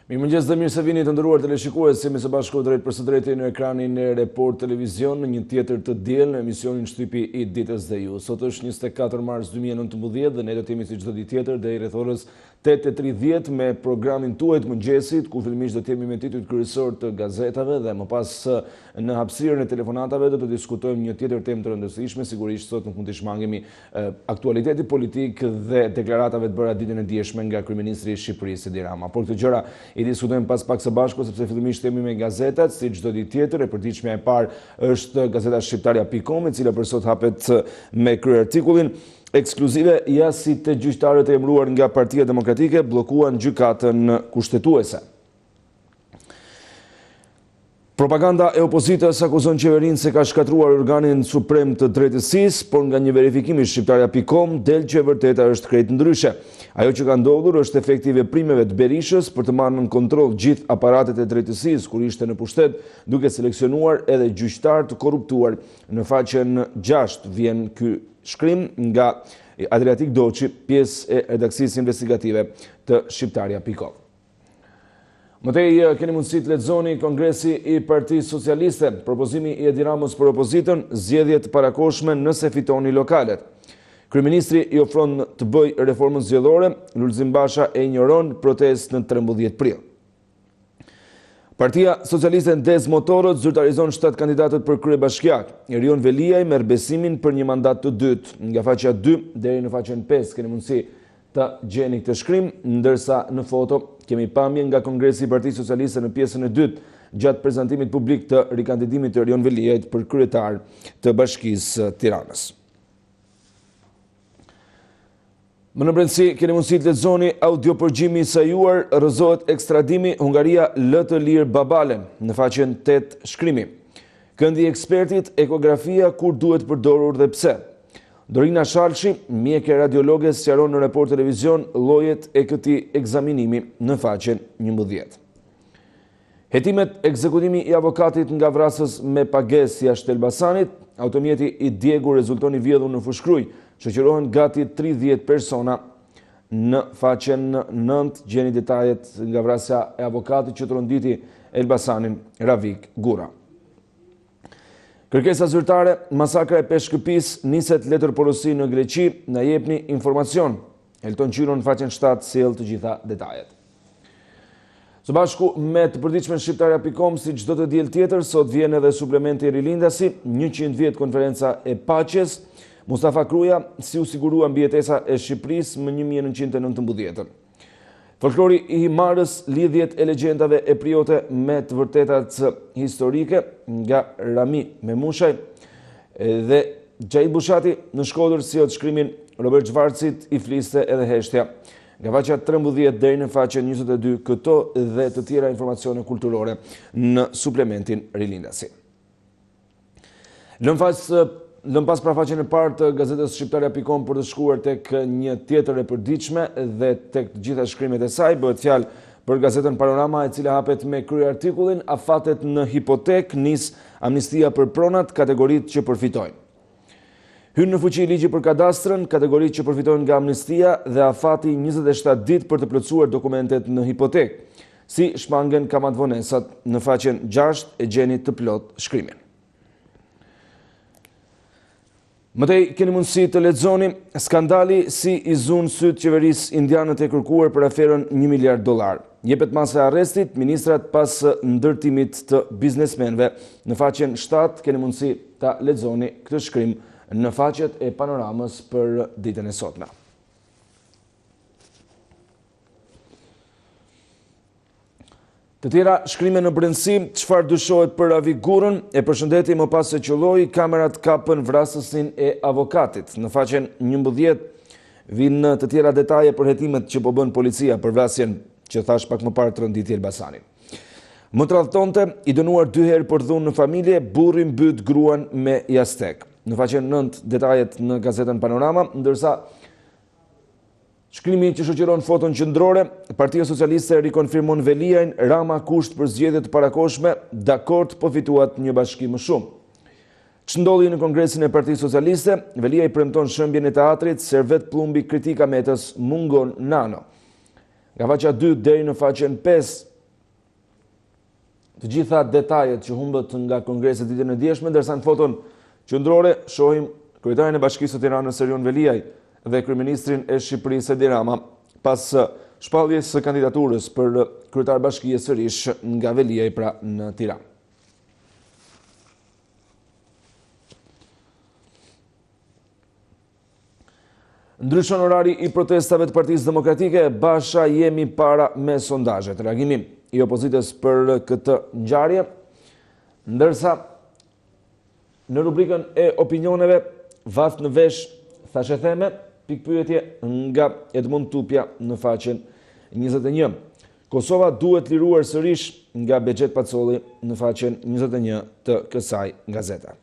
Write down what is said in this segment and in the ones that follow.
Mirëmëngjes dhe mirë se vini të nderuar teleshikues, jemi së bashku drejt për së drejti në ekranin e Report Televizion në një tjetër të diell në emisionin Shtypi I Ditës dhe ju. Sot është 24 mars 2019 dhe ne do të jemi si çdo ditë tjetër deri rreth orës 8:30 me programin tuaj të mëngjesit, ku fillimisht do të jemi me titujt kryesor të gazetave dhe më pas në hapësirën e telefonatave do të diskutojmë një tjetër temë të rëndësishme. Sigurisht sot nuk mund të shmangemi aktualiteti politik dhe deklaratave të bëra ditën e dieshme nga kryeministri I Shqipërisë Edi Rama. Por këtë gjëra I diskutojmë pas pak së bashku, sepse fillimisht jemi me gazetat, si çdo ditë tjetër. E përditshmja e parë është gazeta shqiptarja.com, e cila për sot hapet me kryerartikullin ekskluzive jasi të gjyqtarët e emëruar nga Partia Demokratike bllokuan gjykatën kushtetuese. Propaganda e opozitës akuzon qeverinë se ka shkatruar organin suprem të drejtësisë, por nga një verifikim I shqiptarja.com del që e vërteta është krejt ndryshe. Ajo që ka ndodhur është efekti I veprimeve të Berishës për të marrë në kontroll gjithë aparatet e drejtësisë kur ishte në pushtet, duke seleksionuar edhe gjyqtar të korruptuar. Në faqen 6 vjen ky shkrim nga Adriatik Doçi, pjesë e redaksisë investigative të shqiptarja.com. Mëtej keni mundësi të lexoni Kongresi I Partisë Socialiste, propozimi I Edi Ramës për opozitën, zgjedhje të parakoshme nëse fitoni lokalet. Kryeministri I ofron të bëjë reformën zgjedhore, Lulzim Basha e injoron protestë në 13 prill. Partia Socialiste ndez motorët, zyrtarizon 7 kandidatët për kryebashkiak. Erion Veliaj merr besimin për një mandat të dytë. Nga faqja 2 deri në faqen 5 keni mundësi të gjeni këtë shkrim, ndërsa në foto kemi pamje nga Kongresi I Partisë Socialiste në pjesën e dytë gjatë prezantimit publik të rikandidimit të Erion Veliajt për kryetar të Bashkisë Tiranës. Më në brendësi, keni mundësi të lexoni audiopërgjimi I sajuar, rrëzohet ekstradimi, Hungaria lë të lirë babalen, në faqen 8 shkrimi. Këndi I ekspertit, ekografia kur duhet përdorur dhe pse. Dorina Shalshi, mjeke radiologe, sqaron në Report Televizion llojet e këtij ekzaminimi në faqen 11. Hetimet ekzekutimi I avokatit nga vrasës me pagesë jashtë Elbasanit, automjeti I djegur rezulton I vjedhur në Fushkruj, shoqërohen gati 30 persona. Në faqen 9 gjeni detajet nga vrasja e avokatit që tronditi Elbasanin Ravik Gura. Kërkesa zyrtare, masakra e Peshkëpis, niset letër porosi në Greqi, na jepni informacion. Elton Qyro në faqen 7 sjell të gjitha detajet. Së bashku me të përditshme shqiptarja.com, si çdo të diel tjetër, sot vjen edhe suplementi I rilindasi, 100 vjet konferenca e paqes. Mustafa Kruja si u sigurua mbijetesa e Shqipërisë më 1919. Folklori I Himarës, lidhjet e legjendave e priote me të vërtetat historike nga Rami Memushaj dhe Gjait Bushati në Shkodër sjell shkrimin Robert Zvarcit I fliste edhe heshtja. Nga faqja 13 deri në faqen 22 këto dhe të tjera informacione kulturore në suplementin rilindasi. Lëm pas pra faqen e parë të gazetës shqiptarja.com për të shkuar tek një tjetër e përditshme dhe tek të gjitha shkrimet e saj, bëhet fjalë për gazetën Panorama, e cila hapet me kryerartikullin afatet në hipotek, nis amnistia për pronat, kategoritë që përfitojnë. Hyn në fuqi ligji për kadastrën, kategoritë që përfitojnë nga amnistia dhe afati 27 ditë për të plotësuar dokumentet në hipotek. Si shmangen kamatvonesat, në faqen 6 e gjeni të plot shkrimin. Mëtej keni mundësi të lexoni skandali si I zun syt qeverisë indiane të kërkuar për aferën $1 miliard. Jepet masa e arrestit ministrat pas ndërtimit të biznesmenëve. Në faqen 7 keni mundësi ta lexoni këtë shkrim në faqet e Panoramës për ditën e sotme. Të tjera shkrime në brendësi, çfarë dyshohet për Ravik Gurën, e përshëndeti më pas se qelloi, kamerat kapën vrasësin e avokatit. Në faqen 11 vijnë të tjera detaje për hetimet që po bën policia për vrasjen që thash pak më parë tronditi Elbasanit. Më tradhtonte, I dënuar 2 herë për dhunë në familje, burri mbyt gruan me jastek. Në faqen 9 detajet në gazetën Panorama, ndërsa shkrimi që shoqëron foton qendrore, Partia Socialiste rikonfirmon Veliajn, Rama kusht për zgjedhje të parakoshme, dakord po fituat një bashki më shumë. Ç'ndodhi në Kongresin e Partisë Socialiste, Veliaj premton shëmbjen e teatrit, servet plumbi kritika Metës mungon nano. Nga faqja 2 deri në faqen 5 të gjitha detajet që humbët nga kongresi ditën e djeshme, ndërsa në foton qendrore shohim kryetarin e Bashkisë së Tiranës Erion Veliaj dhe kryeministrin e Shqipërisë Edi Rama pas shpalljes së kandidaturës për kryetar bashkie sërish nga Veliaj pra në Tiranë. Ndryshon orari i protestave të Partisë Demokratike, Basha jemi para me sondazhet. Reagimi i opozitës për këtë ngjarje, ndërsa në rubrikën e opinioneve vath në vesh thashë theme, pikpyetje nga Edmund Tupja në faqen 21. Kosova duhet liruar sërish nga Bexhet Pacolli në faqen 21 të kësaj gazeta.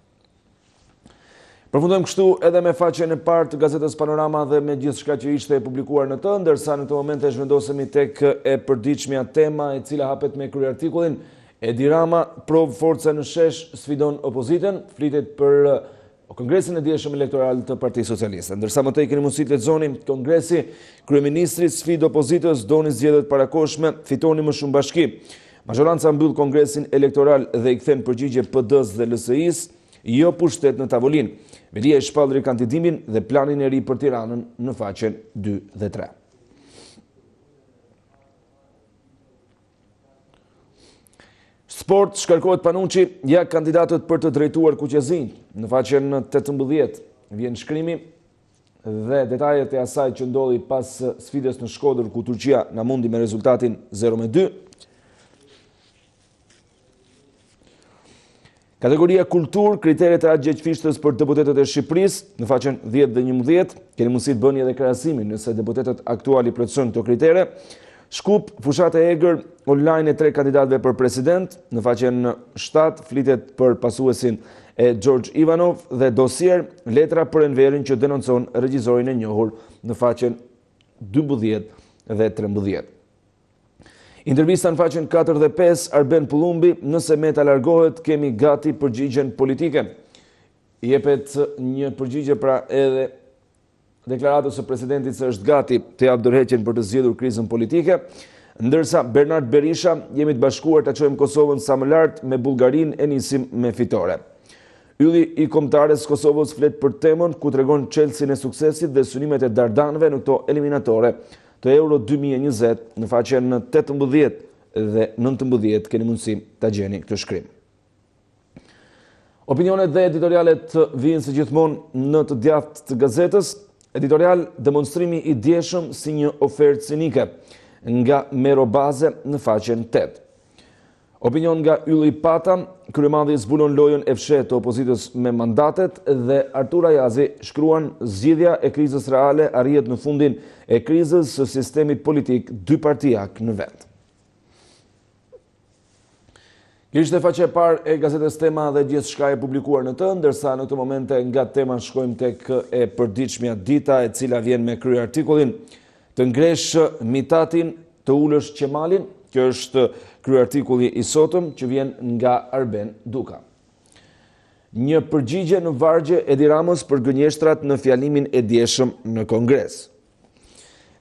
Përfundojmë kështu edhe me faqen e parë të gazetës Panorama dhe me gjithçka që ishte e publikuar në të, ndërsa në këtë moment e zhvendosemi tek e përditshmja tema e cila hapet me kryerartikullin Edi Rama provë forca në shesh, sfidon opozitën, flitet për kongresin e dieshëm elektoral të Partisë Socialiste. Ndërsa më tej keni mundësi të lexoni kongresi, kryeministri sfidë opozitës, doni zgjedhjet parakoshme, fitoni më shumë bashki. Majoranca mbyll kongresin elektoral dhe i kthen përgjigje PD-s dhe LSI-s, jo pushtet në tavolinë. Veliaj shpall rikandidimin dhe planin e ri për Tiranën në faqen 2 dhe 3. Sport, shkarkohet Panuçi, ja kandidatët për të drejtuar Kuqezin. Në faqen 18 vjen shkrimi dhe detajet e asaj që ndodhi pas sfidës në Shkodër ku Turqia na mundi me rezultatin 0-2. Kategoria kultur, kriteret e atë gjeqfishtës për deputetet e Shqipërisë, në faqen 10 dhe 11, keni mundësi të bëni edhe krahasimin nëse deputetet aktuali plotësojnë këto kritere. Shkup, fushat e egër, online e 3 kandidatëve për president, në faqen 7, flitet për pasuesin e George Ivanov dhe dosier, letra për Enverin që denoncon regjizorin e njohur në faqen 12 dhe 13. Intervista në faqen 4 dhe 5, Arben Pullumbi, nëse Meta largohet, kemi gati përgjigjen politike. Jepet një përgjigje pra edhe deklaratës së presidentit se është gati të japë dorëheqjen për të zgjedhur krizën politike, ndërsa Bernard Berisha, jemi të bashkuar të çojmë Kosovën sa më lart, me Bullgarinë e nisim me fitore. Ylli i kombëtares Kosovës flet për temën ku tregon çelësin e suksesit dhe synimet e Dardanëve në këto eliminatore të Euro 2020 në faqen 18 dhe 19 keni mundësi ta gjeni këtë shkrim. Opinionet dhe editorialet vijnë si gjithmonë në të djathtë të gazetës. Editorial demonstrimi i djeshëm si një ofertë cinike nga Merobaze në faqen 8. Opinion nga Ylli Pata, kryemandri zbulon lojën e fshehtë të opozitës me mandatet dhe Artur Ayazi shkruan zgjidhja e krizës reale arrihet në fundin e krizës së sistemit politik dypartijak në vend. Kjo ishte faqe e parë e gazetës Tema dhe gjithçka e publikuar në të, ndërsa në këtë momente nga Tema shkojmë tek e përditshmja Dita, e cila vjen me kryerartikullin të ngresh Mitatin, të ulësh Qemalin. Kjo është kryerartikulli i sotëm që vjen nga Arben Duka. Një përgjigje në vargje Edi Ramës për gënjeshtrat në fjalimin e dieshëm në Kongres.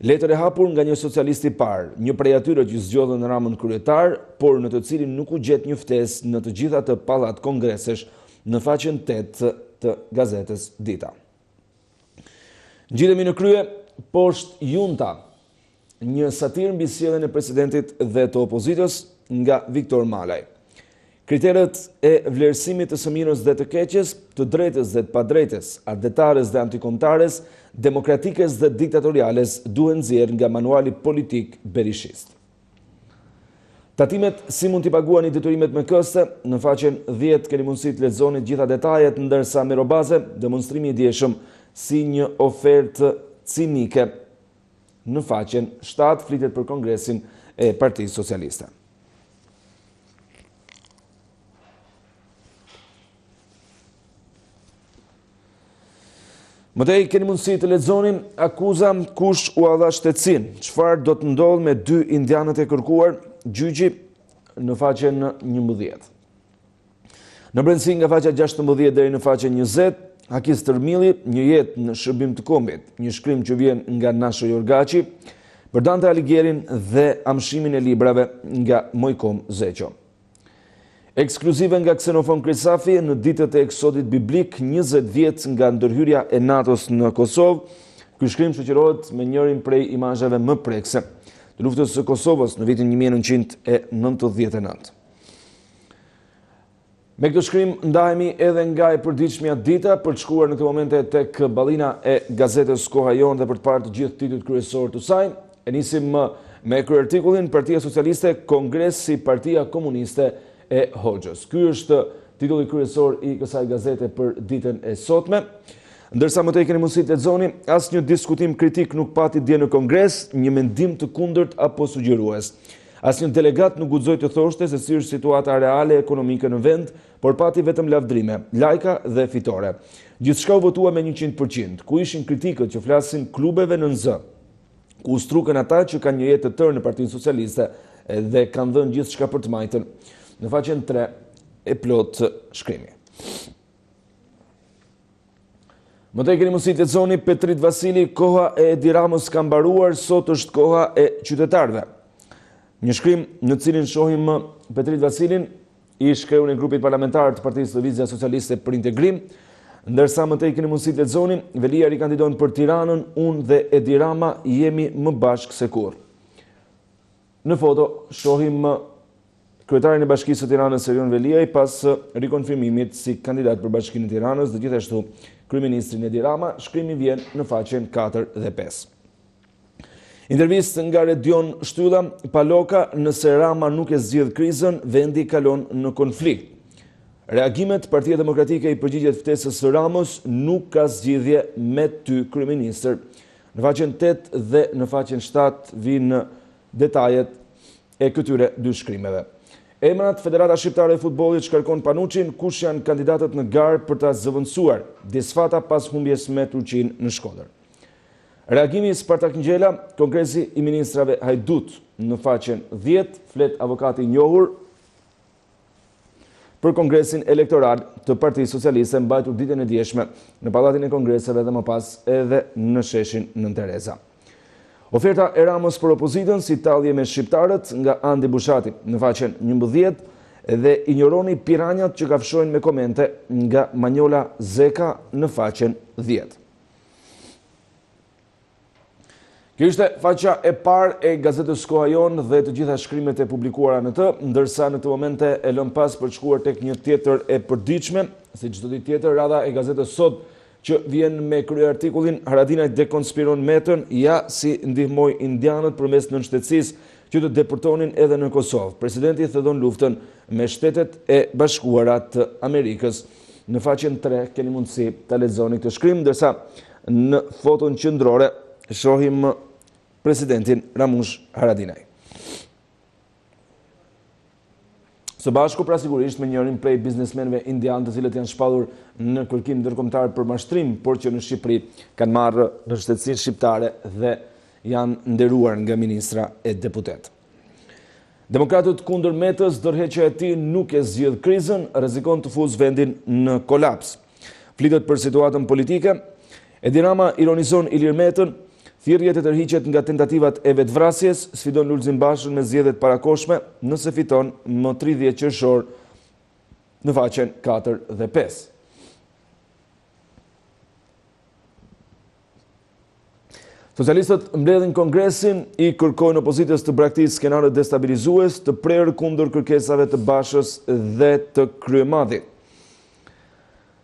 Letër e hapur nga një socialist i parë, një prej atyre që zgjodhen Ramën kryetar, por në të cilin nuk u gjet një ftesë në të gjitha të pallat kongresesh në faqen 8 të gazetës Dita. Ngjitemi në krye poshtë junta, një satir mbi sjelljen e presidentit dhe të opozitës nga Viktor Malaj. Kriteret e vlerësimit të së mirës dhe të keqes, të drejtës dhe të padrejtës, ardetares dhe antikombëtares, demokratikes dhe diktatoriales duhen nxjerrë nga manuali politik berishist. Tatimet si mund t'i paguani detyrimet me këste, në faqen 10 keni mundësi të lexoni gjitha detajet, ndërsa Merobaze, demonstrimi i dieshëm si një ofertë cinike. Në faqen 7 flitet për kongresin e Partisë Socialiste. Mëtej keni mundësi të lexoni akuza kush u dha shtetësinë. Çfarë do të ndodhë me 2 indianët e kërkuar, gjyqi në faqen 11. Në brendësi nga faqja 16 deri në faqen 20, Hakis Tërmili, një jetë në shërbim të kombit, një shkrim që vjen nga Nasho Jorgaçi, për Dante Alighieri'n dhe amshimin e librave nga Mojkom Zeqo. Ekskluzive nga Ksenofon Krisafi në ditët e eksodit biblik, 20 vjet nga ndërhyrja e NATO-s në Kosovë. Ky shkrim shoqërohet me njërin prej imazheve më prekse të luftës së Kosovës në vitin 1999. Me këtë shkrim ndahemi edhe nga e përditshmja dita për të shkuar në këtë momente tek ballina e gazetës Koha Jon dhe për të parë të gjithë titujt kryesor të saj. E nisim me kryertikullin Partia Socialiste, Kongresi Partia Komuniste e Hoxhës. Ky është titulli kryesor i kësaj gazete për ditën e sotme. Ndërsa më tej keni mundësi të lexoni, asnjë diskutim kritik nuk pati dje në Kongres, një mendim të kundërt apo sugjerues. Asnjë delegat nuk guxoi të thoshte se si është situata reale ekonomike në vend, por pati vetëm lavdrime, lajka dhe fitore. Gjithçka u votua me 100%, ku ishin kritikët që flasin klubeve në Z, ku strukën ata që kanë një jetë të tërë në Partinë Socialiste dhe kanë dhënë gjithçka për të majtën. Në faqen 3 e plot shkrimi. Më tej keni mundësi të lexoni Petrit Vasili, koha e Edi Ramës ka mbaruar, sot është koha e qytetarëve. Një shkrim në cilin shohim Petrit Vasilin, i shkreun e grupit parlamentar të Partisë Lëvizja Socialiste për Integrim, ndërsa më tej keni mundësi të lexoni, Velia rikandidon për Tiranën, unë dhe Edi Rama jemi më bashkë se kurrë. Në foto shohim kryetarin e Bashkisë së Tiranës Erion Veliaj pas rikonfirmimit si kandidat për Bashkinë e Tiranës dhe gjithashtu kryeministrin Edi Rama. Shkrimi vjen në faqen 4 dhe 5. Intervistë nga Redion Shtylla, Paloka, nëse Rama nuk e zgjidh krizën, vendi kalon në konflikt. Reagimet Partia Demokratike i përgjigjet ftesës së Ramës, nuk ka zgjidhje me ty kryeministër. Në faqen 8 dhe në faqen 7 vinë detajet e këtyre dy shkrimeve. Emrat Federata Shqiptare e Futbollit shkarkon Panuçin, kush janë kandidatët në garë për ta zëvendësuar disfata pas humbjes me Turqinë në Shkodër. Reagimi Spartak Ngjela, Kongresi i Ministrave Hajdut, në faqen 10, flet avokati i njohur për Kongresin Elektoral të Partisë Socialiste mbajtur ditën e djeshme në Pallatin e Kongreseve dhe më pas edhe në sheshin Nën Tereza. Oferta e Ramës për opozitën si tallje me shqiptarët nga Andi Bushati në faqen 11 dhe injoroni piranjat që kafshojnë me komente nga Manjola Zeka në faqen 10. Kjo ishte faqja e parë e gazetës Koha Jon dhe të gjitha shkrimet e publikuara në të, ndërsa në të momente e lëm pas për të shkuar tek një tjetër e përditshme, si çdo ditë tjetër, radha e gazetës Sot që vjen me kryeartikullin Haradinaj dekonspiron metën, ja si ndihmoi indianët përmes nënshtetësisë që të deportonin edhe në Kosovë. Presidenti thedhon luftën me Shtetet e Bashkuara të Amerikës. Në faqen 3 keni mundësi ta lexoni këtë shkrim, ndërsa në foton qendrore shohim presidentin Ramush Haradinaj. Së bashku pra sigurisht me njërin prej biznesmenëve indianë të cilët janë shpallur në kërkim ndërkombëtar për mashtrim, por që në Shqipëri kanë marrë në shtetësinë shqiptare dhe janë nderuar nga ministra e deputet. Demokratët kundër metës, ndërheqja e tij nuk e zgjidh krizën, rrezikon të fuzë vendin në kolaps. Flitet për situatën politike, Edi Rama ironizon Ilir Metën, thirrjet e tërhiqet nga tentativat e vetvrasjes, sfidon Lulzim Bashën me zgjedhjet parakoshme nëse fiton më 30 qershor në faqen 4 dhe 5. Socialistët mbledhin Kongresin, i kërkojnë opozitës të braktisë skenare destabilizues, të prerë kundër kërkesave të Bashës dhe të kryemadit.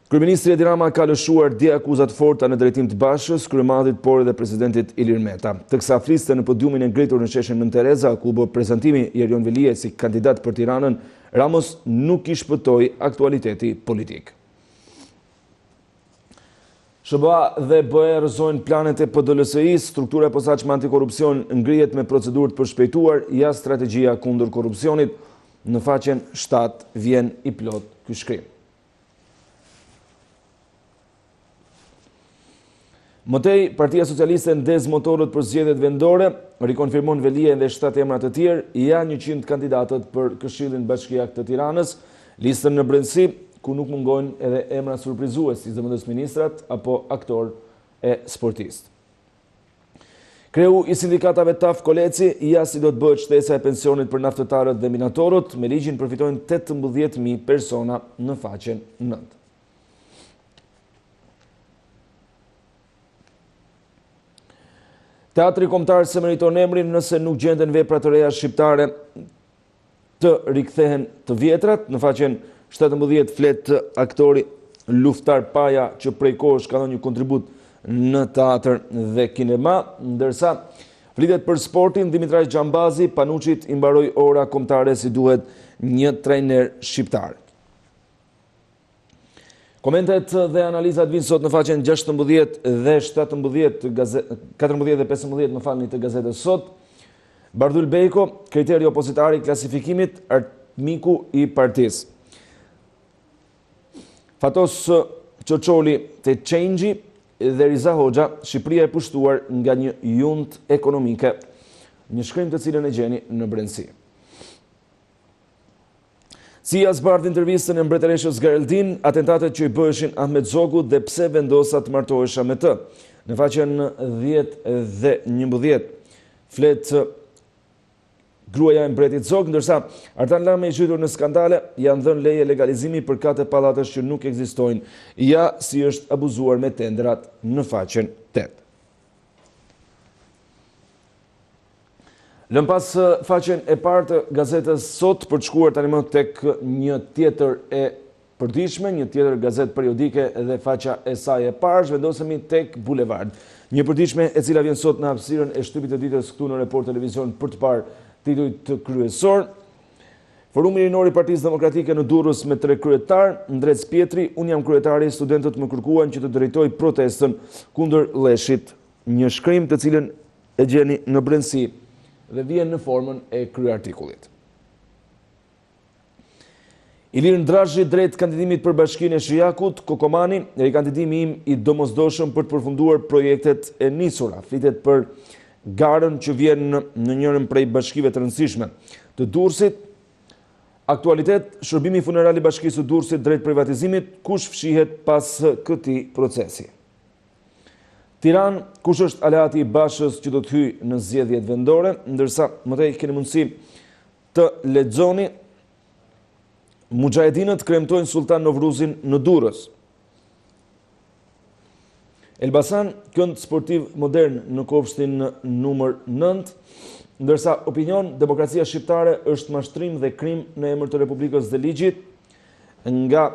Kryeministri Edi Rama ka lëshuar dje akuzat forta në drejtim të Bashës, kryemadit, por edhe presidentit Ilir Meta. Teksa fliste në podiumin e ngritur në sheshin Nën Tereza, ku bë prezantimi i Erion Veliaj si kandidat për Tiranën, Ramos nuk i shpëtoi aktualiteti politik. SBA dhe BE rrëzojnë planet e PDLS-is, struktura e posaçme antikorrupsion ngrihet me procedurë të përshpejtuar, ja strategjia kundër korrupsionit. Në faqen 7 vjen i plot ky shkrim. Mëtej, Partia Socialiste ndez motorët për zgjedhjet vendore, rikonfirmon Veliaj dhe 7 emra të tjerë, janë 100 kandidatët për Këshillin Bashkiak të Tiranës, listën në brendësi, ku nuk mungojnë edhe emra surprizues si zëvendës ministrat apo aktor e sportist. Kreu i sindikatave TAF Koleci, si do të bëhet shtesa e pensionit për naftëtarët dhe minatorët, me ligjin përfitojnë 18.000 persona në faqen 9. Teatri Kombëtar se meriton emrin nëse nuk gjenden vepra të reja shqiptare të rikthehen të vjetrat. Në faqen 17 flet aktori Luftar Paja që prej kohësh ka dhënë një kontribut në teatr dhe kinema, ndërsa flitet për sportin, Dimitraj Xhambazi, Panuçit i mbaroi ora kombëtare si duhet një trajner shqiptar. Komentet dhe analizat vinë sot në faqen 16 dhe 17, 14 dhe 15 më falni të gazetës sot. Bardhyl Bejko, kriteri opozitari i klasifikimit, armiku i partisë. Fatos Çoçoli te Change dhe Riza Hoxha, Shqipëria e pushtuar nga një junt ekonomike. Një shkrim të cilën e gjeni në Brendësi. CIA zbardh intervistën e mbretëreshës Geraldin, atentatet që i bëheshin Ahmet Zogu dhe pse vendosa të martohesha me të. Në faqen 10 dhe 11 flet gruaja e mbretit Zog, ndërsa Artan Lame i zhytur në skandale janë dhënë leje legalizimi për kate pallatësh që nuk ekzistojnë, si është abuzuar me tenderat në faqen 8. Lëm pas faqen e parë të gazetës sot për të shkuar tani më tek një tjetër e përditshme, një tjetër gazet periodike dhe faqa e saj e parë, zhvendosemi tek Bulevard. Një përditshme e cila vjen sot në hapësirën e Shtypit të ditës këtu në Report Televizion për të parë titujt të kryesor. Forumi rinor i Partisë Demokratike në Durrës me 3 kryetar, Ndrec Pjetri, unë jam kryetari, studentët më kërkuan që të drejtoj protestën kundër Leshit. Një shkrim të cilën e gjeni në Brendësi dhe vjen në formën e kryartikullit. Ilir Ndrazhi drejt kandidimit për bashkinë e Shijakut, Kokomani, rikandidimi im i domosdoshëm për të përfunduar projektet e nisura. Flitet për garën që vjen në njërën prej bashkive të rëndësishme të Durrësit. Aktualitet, shërbimi funeral i bashkisë të Durrësit drejt privatizimit, kush fshihet pas këtij procesi. Tiran, kush është aleati i Bashës që do të hyjë në zgjedhjet vendore, ndërsa më tej keni mundësi të lexoni Mujahedinët kremtojnë Sultan Novruzin në Durrës. Elbasan, kënd sportiv modern në kopshtin numër 9, ndërsa opinion, demokracia shqiptare është mashtrim dhe krim në emër të Republikës dhe ligjit, nga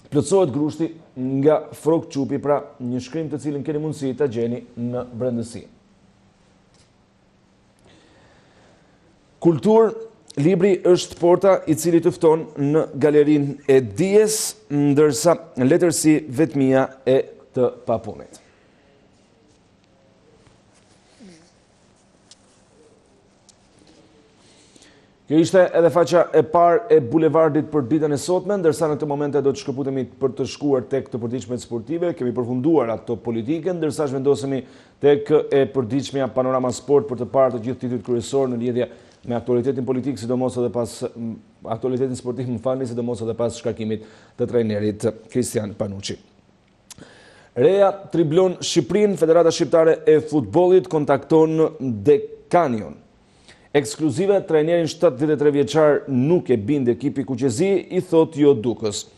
plotësohet grushti nga Frok Çupi, pra një shkrim të cilin keni mundësi ta gjeni në Brendësi. Kultur, libri është porta i cili të fton në galerinë e dijes, ndërsa letërsi vetmia e të papunit. Kjo ishte edhe faqa e parë e bulevardit për ditën e sotme, ndërsa në këtë momente do të shkëputemi për të shkuar tek të përditshmet sportive, kemi përfunduar ato politike, ndërsa zhvendosemi tek e përditshmja Panorama Sport për të parë të gjithë titujt kryesor në lidhje me aktualitetin politik, sidomos edhe pas aktualitetin sportiv, sidomos edhe pas shkarkimit të trajnerit Kristian Panuçi. Reja triblon Shqipërinë, Federata Shqiptare e Futbollit kontakton Dekanion. Ekskluzive, trajnerin 73 vjeçar nuk e bind ekipi kuqezi, i thot jo Dukës.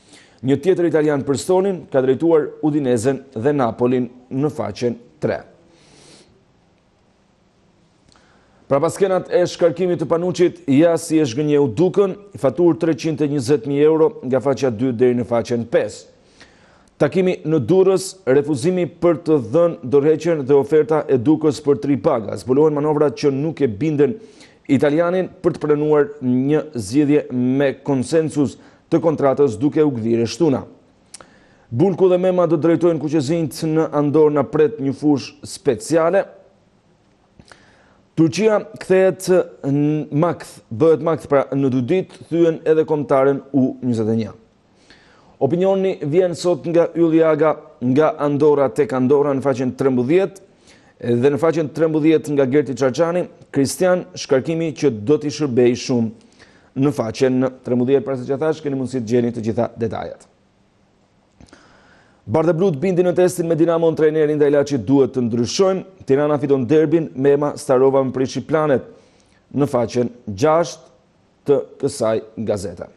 Një tjetër italian Përstonin ka drejtuar Udinezen dhe Napolin në faqen 3. Pra pas skenat e shkarkimit të Panuçit, si e shgënjeu Dukën, fatur 320.000 euro nga faqja 2 deri në faqen 5. Takimi në Durrës, refuzimi për të dhënë dorëheqjen dhe oferta e Dukës për 3 paga. Zbulohen manovrat që nuk e binden italianin për të pranuar një zgjidhje me konsensus të kontratës duke u gdhirë shtuna. Bulku dhe Mema do drejtojnë kuqezinjt në Andorë në pret një fush speciale. Turqia kthehet bëhet makth pra në 2 ditë, thyen edhe kombëtaren U21. Opinioni vjen sot nga Ylli Aga nga Andorra tek Andorra në faqen 13 dhe në faqen 13 nga Gerti Çarçani, Kristian, shkarkimi që do t'i shërbej shumë në faqen 13, pra se që thash, keni mundësi të gjeni të gjitha detajet. Bardhablut bindi në testin me Dinamon, trajneri ndaj Laçit duhet të ndryshojmë. Tirana fiton derbin, Mema starova më prishi planet. Në faqen 6 të kësaj gazeta.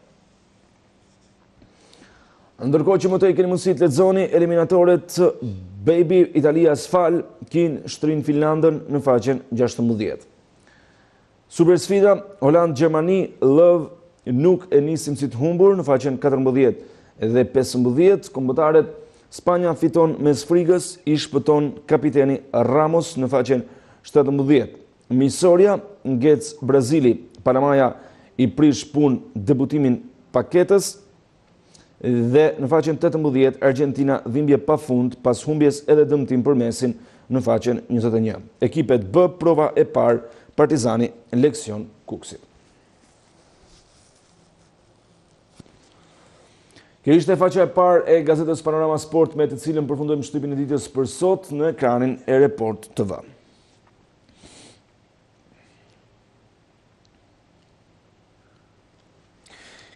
Ndërkohë që më të i keni mundësi të lexoni eliminatoret Baby Italia sfal, kin shtrin Finlandën në faqen 16. Super sfida Holland Gjermani lëv nuk e nisim si të humbur në faqen 14 dhe 15. Kombëtarët Spanja fiton mes frigës, i shpëton kapiteni Ramos në faqen 17. Misoria ngec Brazili, Panamaja i prish pun debutimin paketës dhe në faqen 18 Argentina dhimbje pa fund pas humbjes edhe dëmtim për Mesin në faqen 21. Ekipet bë prova e parë Partizani leksion Kuksit. Kjo ishte faqja e parë e gazetës Panorama Sport me të cilën përfundojmë shtypin e ditës për sot në ekranin e Report TV.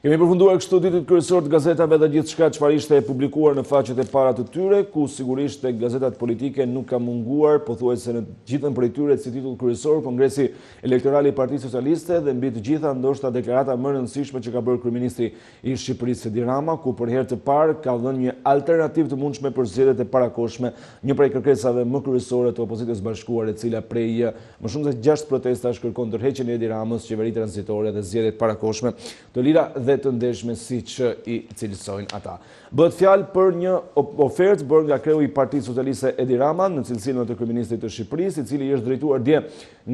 Kemi përfunduar kështu ditët kryesor të gazetave dhe gjithçka çfarë ishte e publikuar në faqet e para të tyre, ku sigurisht tek gazetat politike nuk ka munguar, pothuajse në gjithën prej tyre si titull kryesor, Kongresi Elektoral i Partisë Socialiste dhe mbi të gjitha ndoshta deklarata më e rëndësishme që ka bërë kryeministri i Shqipërisë Edi Rama, ku për herë të parë ka dhënë një alternativë të mundshme për zgjedhjet e parakohshme, një prej kërkesave më kryesore të opozitës bashkuar, e cila prej më shumë se 6 protestash kërkon tërheqjen e Edi Ramës, qeveri tranzitore dhe zgjedhjet parakohshme të lira dhe të ndeshme si që i cilësojnë ata. Bëhet fjalë për një ofertë bërë nga kreu i Partisë Socialiste Edi Rama në cilësinë të kryeministrit të Shqipërisë, i cili është drejtuar dje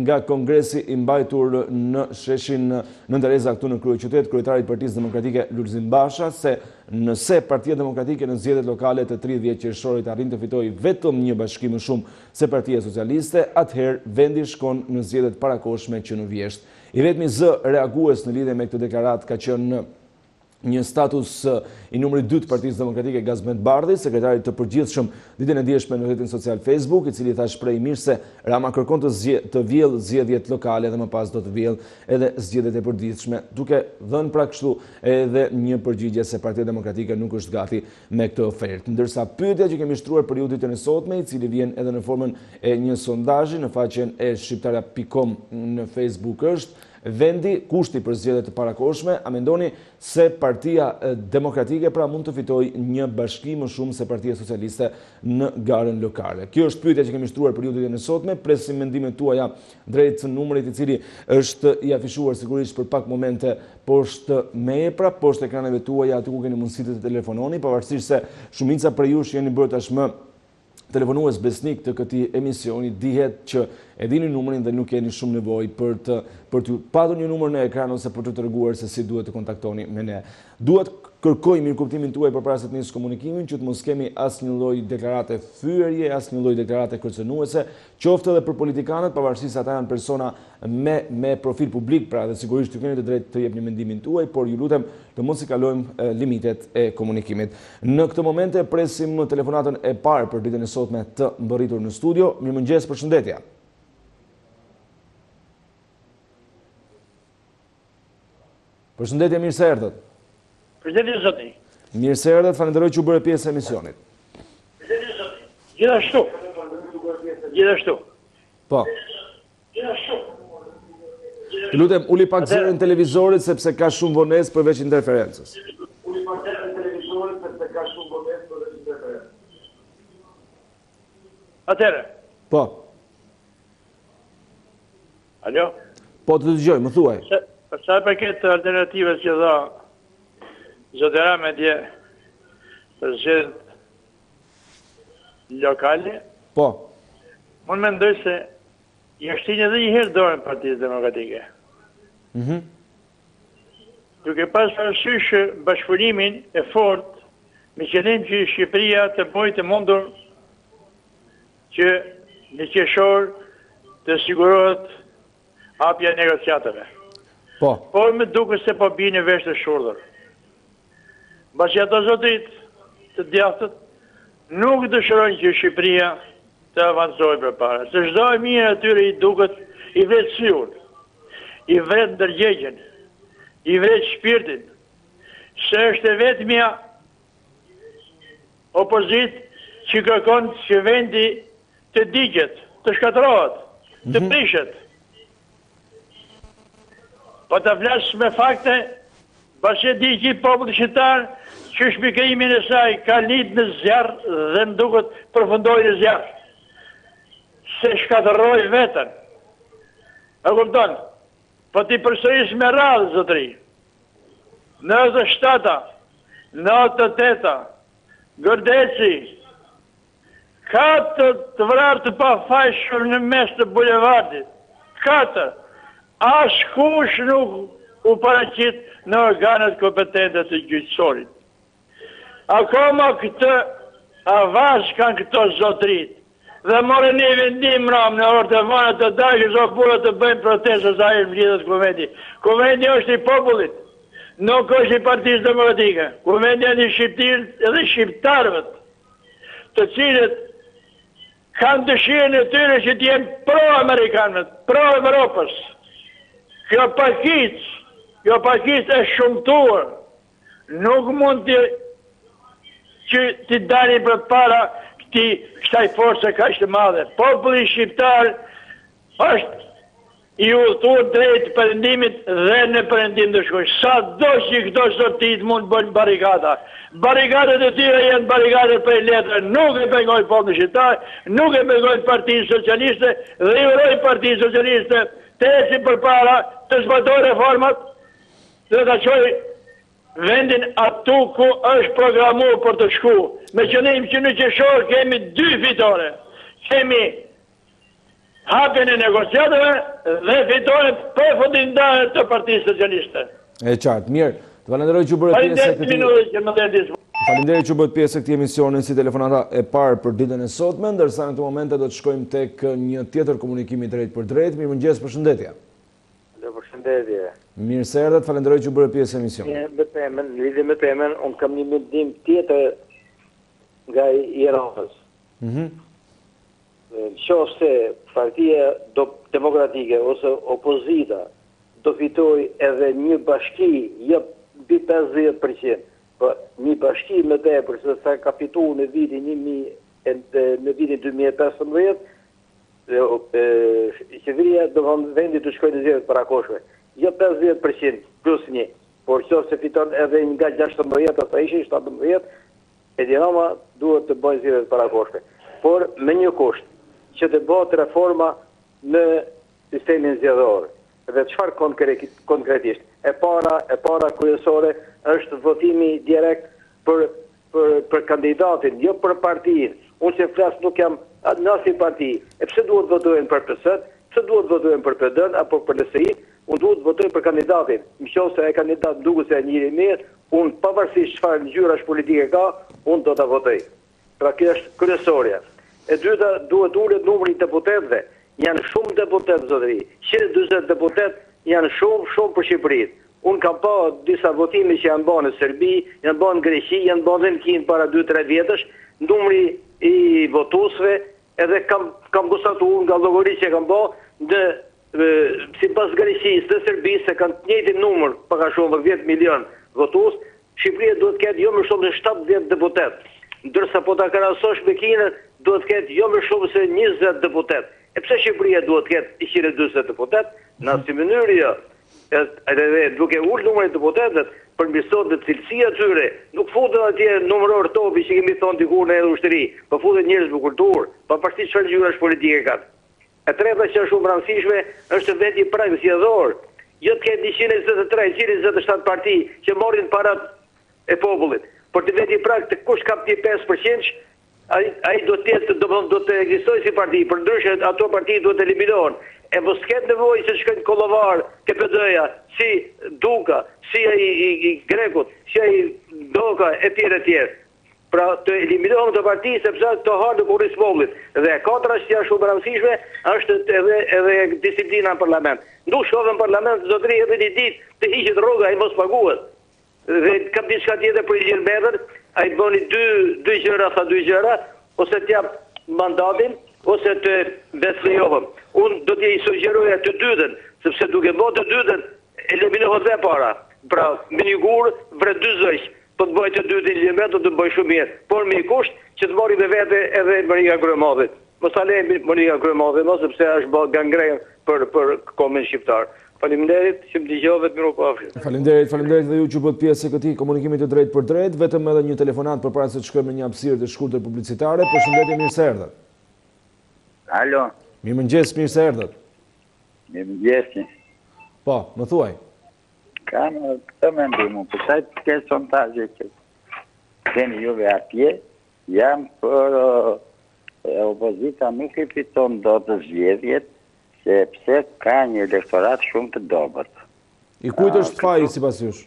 nga Kongresi i mbajtur në sheshin Nën Tereza këtu në kryeqytet, kryetari i Partisë Demokratike Lulzim Basha, se nëse Partia Demokratike në zgjedhjet lokale të 30 qershorit arrin të fitojë vetëm një bashki më shumë se Partia Socialiste, atëherë vendi shkon në zgjedhjet parakohshme që në vjesht. I vetmi zë reagues në lidhje me këtë deklaratë ka qenë një status i numrit 2 të Partisë Demokratike Gazmet Bardhi, sekretari të përgjithshëm ditën e dieshme në rrjetin social Facebook, i cili tha shpreh mirë se Rama kërkon të vjellë zgjedhjet lokale dhe më pas do të vjellë edhe zgjedhjet e përditshme, duke dhënë pra kështu edhe një përgjigje se Partia Demokratike nuk është gati me këtë ofertë. Ndërsa pyetja që kemi shtruar për ditën e sotme, i cili vjen edhe në formën e një sondazhi në faqen e shqiptara.com në Facebook është: vendi, kushti për zgjedhjet e parakohshme, a mendoni se Partia Demokratike pra mund të fitojë një bashki më shumë se Partia Socialiste në garën lokale? Kjo është pyetja që kemi shtruar për ditën e sotme. Presim mendimet tuaja drejt numrit i cili është i afishuar sigurisht për pak momente poshtë meje, pra poshtë ekraneve tuaja aty ku keni mundësi të telefononi, pavarësisht se shumica prej jush jeni bërë tashmë telefonues besnik të këtij emisioni, dihet që e dini numrin dhe nuk keni shumë nevojë për të patur një numër në ekran ose për të treguar se si duhet të kontaktoni me ne. Duhet kërkoj mirëkuptimin tuaj përpara se të nisë komunikimin, që të mos kemi asnjë lloj deklarate thyerje, asnjë lloj deklarate kërcënuese, qoftë edhe për politikanët, pavarësisht se ata janë persona me profil publik, pra dhe sigurisht ju keni të drejtë të jepni mendimin tuaj, por ju lutem të mos i kalojmë limitet e komunikimit. Në këtë moment e presim telefonatën e parë për ditën e sotme të mbërritur në studio. Mirëmëngjes, përshëndetje. Përshëndetje, mirë se erdhët. Përshëndetje zoti. Mirë se erdhët, falenderoj që u bëre pjesë e emisionit. Përshëndetje zoti. Gjithashtu. Gjithashtu. Po. Gjithashtu. Të lutem, uli pak zërin televizorit sepse ka shumë vonesë përveç interferencës. Uli pak zërin televizorit sepse ka shumë vonesë përveç interferencës. Atëherë. Po. Alo? Po, të dëgjoj, më thuaj. Për sa i përket alternativës që dha zoti Rama dje për zgjedhjet lokale, po, unë mendoj se i shtin edhe një herë dorën Partisë Demokratike. Duke pas parasysh bashkëpunimin e fortë me qëllim që Shqipëria të bëjë të mundur që në qershor të sigurohet hapja e negociatave. po. Por me duke se po bini vesh të shurdhër. Bashkë ato zotit të djathtët nuk dëshirojnë që Shqipëria të avancojë përpara. Se çdo e mirë atyre i duket i vret syun, i vret ndërgjegjen, i vret shpirtin, se është e vetmja opozit që kërkon që vendi të digjet, të shkatërohet, të prishet. Po të flasë me fakte, bashkë di që populli shqiptar që shpikrimin e saj ka lidh në zjarë dhe më duket përfundoj në zjarë. Se shkatërroj vetën. E kupton? Po t'i përsëris me radhë, zotëri. 97-a, 98-a, Gërdeci, 4 të vrarë të pafajshur në mes të bulevardit. 4. Askush nuk u paraqit në organet kompetente të gjyqësorit. Akoma këtë avaz kanë këto zotrit. Dhe more një vendim ram në orë të vanët të dashës o purët të bëjmë protestës a e më lidhët kuvendi. Kuvendi është i popullit, nuk është i Partisë Demokratike. Kuvendi është i shqiptirët edhe shqiptarëve, të cilët kanë dëshirën e tyre që t'jenë pro-Amerikanët, pro-Evropës. Kjo pakicë e shumëtuar nuk mund t'i dalin për para kësaj forse ka ishte madhe. Populli shqiptar është i udhëtuar drejt perëndimit dhe në perëndim të shkojë. Sa do që këto sortit mund bëjnë barikada. Barikadet e tyre janë barikadet për letra. Nuk e pengojnë popullin shqiptar, nuk e pengojnë Partinë Socialiste dhe i urojnë Partinë Socialiste të ecë përpara, të zbatoj reformat dhe të çojë vendin atu ku është programuar për të shku. Me qëllim që në qershor kemi 2 fitore. Kemi hapjen e negociatave dhe fitore përfundimtare të Partisë Socialiste. E qartë, mirë. Të falenderoj që bëret pjesë e këtij. Faleminderit që bëhet pjesë e këtij emisioni si telefonata e parë për ditën e sotme, ndërsa në këtë moment do të shkojmë tek një tjetër komunikimi drejt për drejt. Mirëmëngjes, përshëndetje. Përshëndetje. Mirë se erdhët, falenderoj që bëre pjesë e emisionit. Lidhje me temën, unë kam një mendim tjetër nga Iranës. Qoftë se Partia Demokratike ose opozita do fitoj edhe një bashki, jo mbi 50%, po një bashki më tepër se sa ka fituar në vitin 2015, qeveria do vendi të shkojë në zgjedhje parakoshme. Jo 50% plus 1, por nëse fiton edhe nga 16 ose ishin 17, Edirama duhet të bëjë zgjedhje parakoshme. Por me një kusht, që të bëhet reforma në sistemin zgjedhor. Dhe çfarë konkretisht? E para kryesore është votimi direkt për kandidatin, jo për partinë. Unë që flas nuk jam nësi parti. E pse duhet votojnë për PS-t, pse duhet votojnë për PD-n apo për LSI? Unë duhet votojnë për kandidatin. Nëse ai kandidat duket se njëri mirë, unë pavarësisht çfarë ngjyrash politike ka, unë do ta votoj. Pra kjo është kryesorja. E dyta, duhet ulet numri i deputetëve. Janë shumë deputetë zotëri. 140 deputetë janë shumë për Shqipërinë. Unë kam pa disa votime që janë bërë në Serbi, janë bërë në Greqi, janë bërë në Kinë para 2-3 vjetësh, numri i votuesve, edhe kam konstatuar nga llogaritë që kam bërë sipas Greqisë dhe Serbisë se kanë të njëjtin numër, pak a shumë 10 milion votues, Shqipëria duhet të ketë jo më shumë se 70 deputetë, ndërsa po ta krahasosh me Kinën, duhet të ketë jo më shumë se 20 deputetë. E pse Shqipëria duhet të ketë 140 deputetë? Në asnjë mënyrë jo. Edhe duke ullë numrin e deputetëve, përmirësohet dhe cilësia e tyre. Nuk futen atje numëror topi që kemi thonë dikur në ushtri, po futen njerëz me kulturë, pavarësisht çfarë ngjyrash politike kanë. E treta që është shumë e rëndësishme është vendi prag zgjedhor. Jo të ketë 123, 127 parti që morrin parat e popullit. Por të vendi prag të kush ka 5%, ai do të ekzistojë si parti, përndryshe ato parti duhet të eliminohen. E mos ketë nevojë që shkojnë Kollovar, KPD-ja, si Duka, si i Grekut, si ai Doka, etj. Pra të eliminohen të parti sepse të harë kurrë popullit. Dhe e katra që është shumë e rëndësishme është edhe disiplina në parlament. Nuk shohën parlament zotëri edhe një ditë të hiqet rroga ai mos paguhet. Dhe kam diçka tjetër për Ilir Medër, ai bëni dy gjëra, ose të jap mandatin ose të beslejohëm. Unë do t'i sugjeroja të dytën, sepse duke bërë të dytën, eliminohet dhe para. Pra, me një gurë, vret 2 zëjsh. po të bëj të dy dilemet, do të bëj shumë mirë. Por me kusht që të mori dhe vete edhe Maria Grëmadhit. Mos ta lejmë Maria Grëmadhit, mos sepse është bë gangren për komin shqiptar. Faleminderit që më dëgjove të mirë pafshim. Faleminderit dhe ju që bët pjesë e këtij komunikimi të drejtë për drejtë, vetëm edhe një telefonat përpara se të shkojmë në një hapësirë të shkurtër publicitare. Përshëndetje, mirë se erdhët. Alo. Mirëmëngjes, mirë se erdhët. Mirëmëngjes. Po, më thuaj. Kam këtë mendim, për sa të ke sondazhe që keni juve atje, jam për opozita nuk i fiton dot zgjedhjet, sepse ka një elektorat shumë të dobët. I kujt është faji sipas jush?